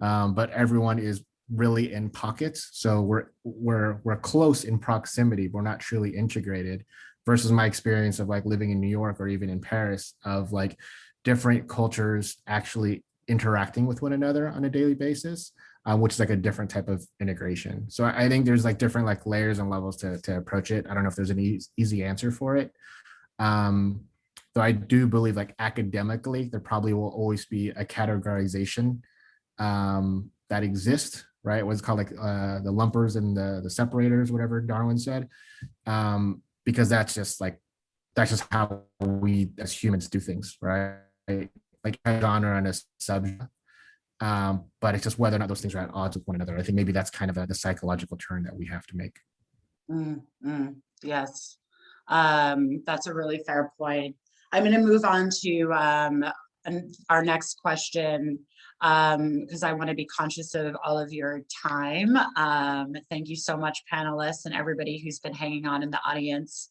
but everyone is really in pockets. So we're close in proximity, but we're not truly integrated. Versus my experience of like living in New York or even in Paris, of like different cultures actually interacting with one another on a daily basis. Which is like a different type of integration. So I think there's like different like layers and levels to approach it. I don't know if there's an easy answer for it. Though I do believe like academically, there probably will always be a categorization that exists, right? What's called like the lumpers and the separators, whatever Darwin said. Because that's just how we as humans do things, right? Like a genre and a subgenre. But it's just whether or not those things are at odds with one another. I think maybe that's kind of the psychological turn that we have to make. Yes, that's a really fair point. I'm going to move on to our next question, because I want to be conscious of all of your time. Thank you so much, panelists, and everybody who's been hanging on in the audience.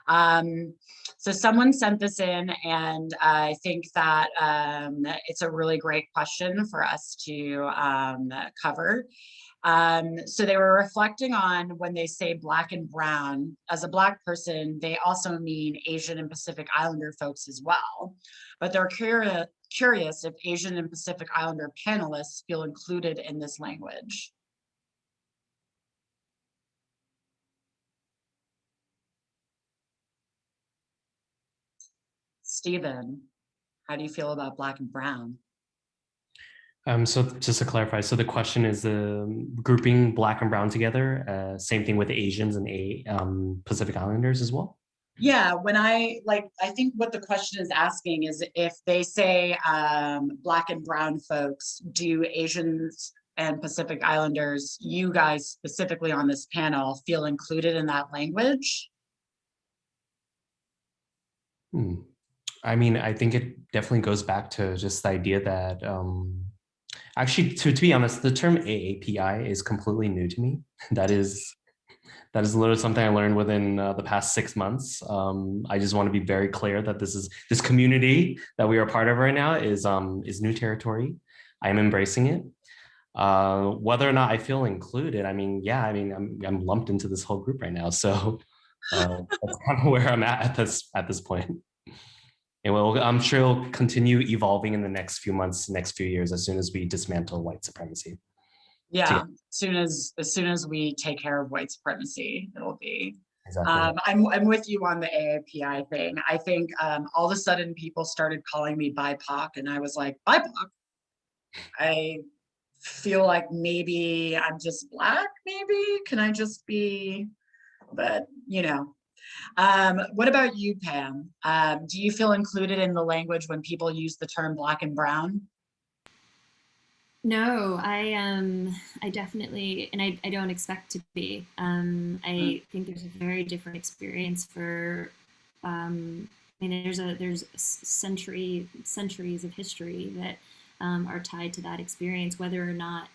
So someone sent this in, and I think that it's a really great question for us to cover. So they were reflecting on when they say Black and brown, as a Black person, they also mean Asian and Pacific Islander folks as well. But they're curious if Asian and Pacific Islander panelists feel included in this language. Stephen, how do you feel about Black and brown? So just to clarify, so the question is grouping Black and brown together, same thing with Asians and Pacific Islanders as well? Yeah, when I think what the question is asking is if they say Black and brown folks, do Asians and Pacific Islanders, you guys specifically on this panel, feel included in that language? I mean, I think it definitely goes back to just the idea that actually, to be honest, the term AAPI is completely new to me. That is literally something I learned within the past 6 months. I just want to be very clear that this community that we are part of right now is new territory. I am embracing it. Whether or not I feel included, I mean, yeah, I mean, I'm lumped into this whole group right now. So that's kind of where I'm at this point. I'm sure it'll continue evolving in the next few months, next few years, as soon as we dismantle white supremacy. Yeah, as soon as we take care of white supremacy, it'll be. Exactly. I'm with you on the AAPI thing. I think all of a sudden people started calling me BIPOC, and I was like, BIPOC? I feel like maybe I'm just Black, maybe? Can I just be, but you know. What about you, Pam? Do you feel included in the language when people use the term Black and brown? No, I definitely, and I don't expect to be. I think there's a very different experience for, I mean, there's centuries of history that are tied to that experience, whether or not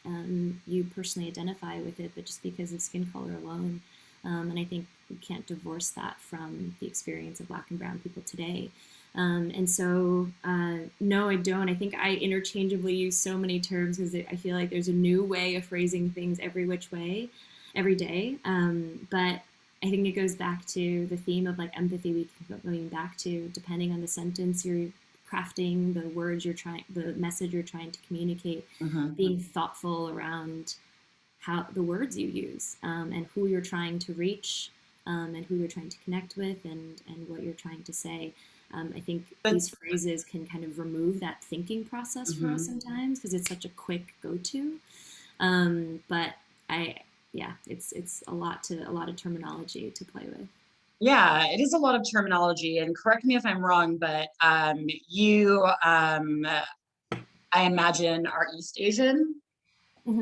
you personally identify with it, but just because of skin color alone. And I think we can't divorce that from the experience of Black and brown people today. And so, no, I don't. I think I interchangeably use so many terms because I feel like there's a new way of phrasing things every which way, every day. But I think it goes back to the theme of like empathy we keep going back to, depending on the sentence you're crafting, the words the message you're trying to communicate, being thoughtful around how the words you use and who you're trying to reach and who you're trying to connect with and what you're trying to say. I think these phrases can kind of remove that thinking process for us sometimes because it's such a quick go-to. But it's a lot of terminology to play with. Yeah, it is a lot of terminology, and correct me if I'm wrong, but you, I imagine, are East Asian.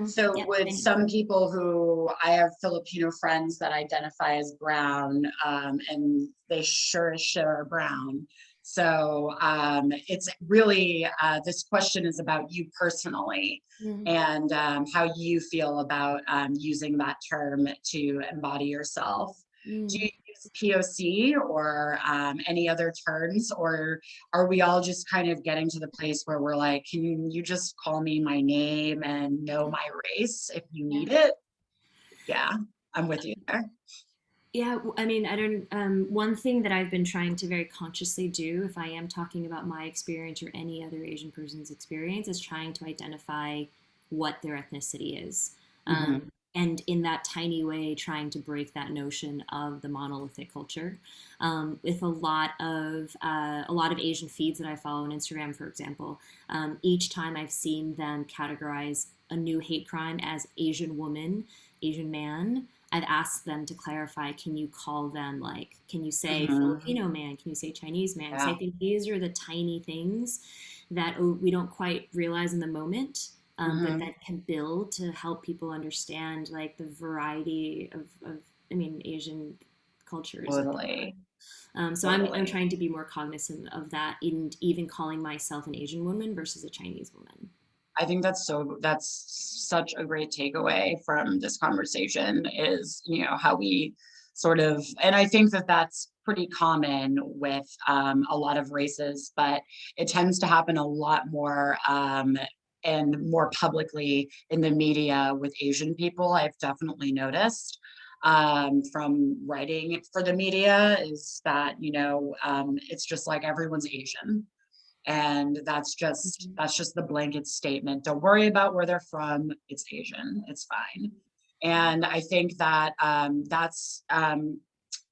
So would some people who, I have Filipino friends that identify as brown, and they sure as shit are brown. So it's really, this question is about you personally and how you feel about using that term to embody yourself. Do you use POC or any other terms, or are we all just kind of getting to the place where we're like, can you just call me my name and know my race if you need it? Yeah, I'm with you there. Yeah, I mean, I don't, one thing that I've been trying to very consciously do, if I am talking about my experience or any other Asian person's experience, is trying to identify what their ethnicity is. And in that tiny way, trying to break that notion of the monolithic culture. With a lot of Asian feeds that I follow on Instagram, for example, each time I've seen them categorize a new hate crime as Asian woman, Asian man, I've asked them to clarify, can you call them, like, can you say Filipino man? Can you say Chinese man? Yeah. So I think these are the tiny things that we don't quite realize in the moment. But that can build to help people understand like the variety of I mean, Asian cultures. Totally. So I'm Totally. trying to be more cognizant of that, in even calling myself an Asian woman versus a Chinese woman. I think that's such a great takeaway from this conversation is, you know, how we sort of, and I think that that's pretty common with a lot of races, but it tends to happen a lot more and more publicly in the media with Asian people. I've definitely noticed from writing for the media is that, you know, it's just like everyone's Asian. And that's just the blanket statement. Don't worry about where they're from. It's Asian. It's fine. And I think that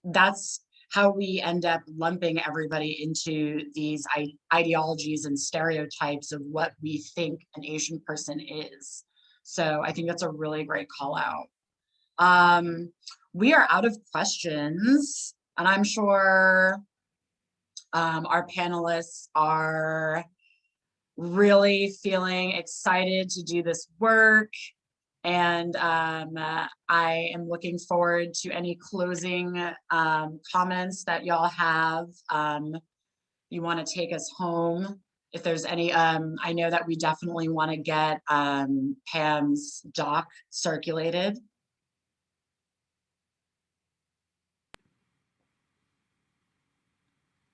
that's how we end up lumping everybody into these ideologies and stereotypes of what we think an Asian person is. So I think that's a really great call out. We are out of questions, and I'm sure our panelists are really feeling excited to do this work. And I am looking forward to any closing comments that y'all have. You want to take us home. If there's any, I know that we definitely want to get Pam's doc circulated.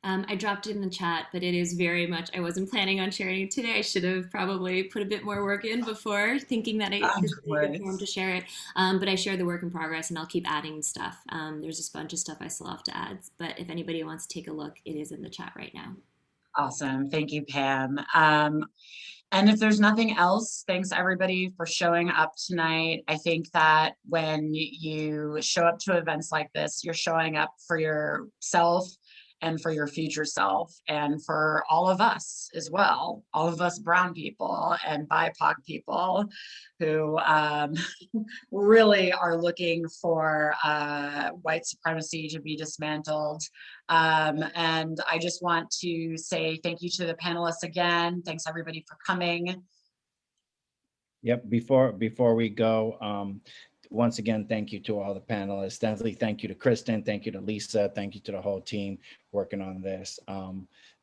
I dropped it in the chat, but it is very much, I wasn't planning on sharing it today. I should have probably put a bit more work in before, thinking that this would be a good forum to share it. But I share the work in progress, and I'll keep adding stuff. There's just a bunch of stuff I still have to add, but if anybody wants to take a look, it is in the chat right now. Awesome. Thank you, Pam. And if there's nothing else, thanks everybody for showing up tonight. I think that when you show up to events like this, you're showing up for yourself and for your future self, and for all of us as well, all of us brown people and BIPOC people who really are looking for white supremacy to be dismantled. And I just want to say thank you to the panelists again. Thanks everybody for coming. Yep, before we go, once again, thank you to all the panelists. Definitely thank you to Kristen, thank you to Lisa, thank you to the whole team working on this.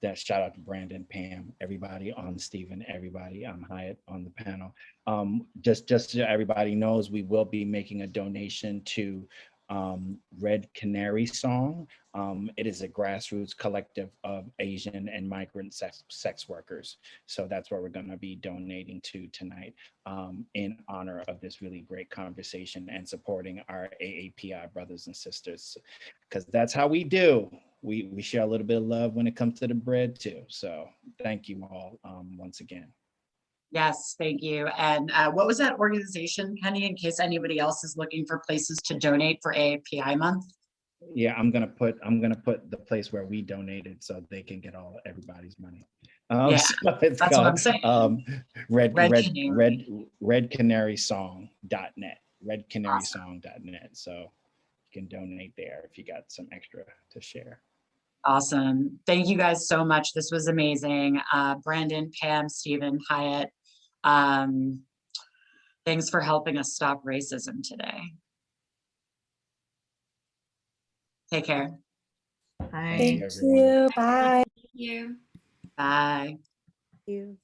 That shout out to Brandon, Pam, everybody on Stephen, everybody on Hyatt on the panel. Just so everybody knows, we will be making a donation to Red Canary Song. It is a grassroots collective of Asian and migrant sex workers. So that's what we're going to be donating to tonight in honor of this really great conversation and supporting our AAPI brothers and sisters, because that's how we do. We share a little bit of love when it comes to the bread too. So thank you all once again. Yes, thank you. And what was that organization, Penny, in case anybody else is looking for places to donate for AAPI month? Yeah, I'm gonna put the place where we donated so they can get everybody's money. Yeah, So it's that's called, what I'm saying. redcanarysong.net. Redcanarysong.net. So you can donate there if you got some extra to share. Awesome. Thank you guys so much. This was amazing. Brandon, Pam, Stephen, Hyatt. Thanks for helping us stop racism today. Take care. Hi. Thank you, everyone. Bye. Thank you. Bye. Thank you.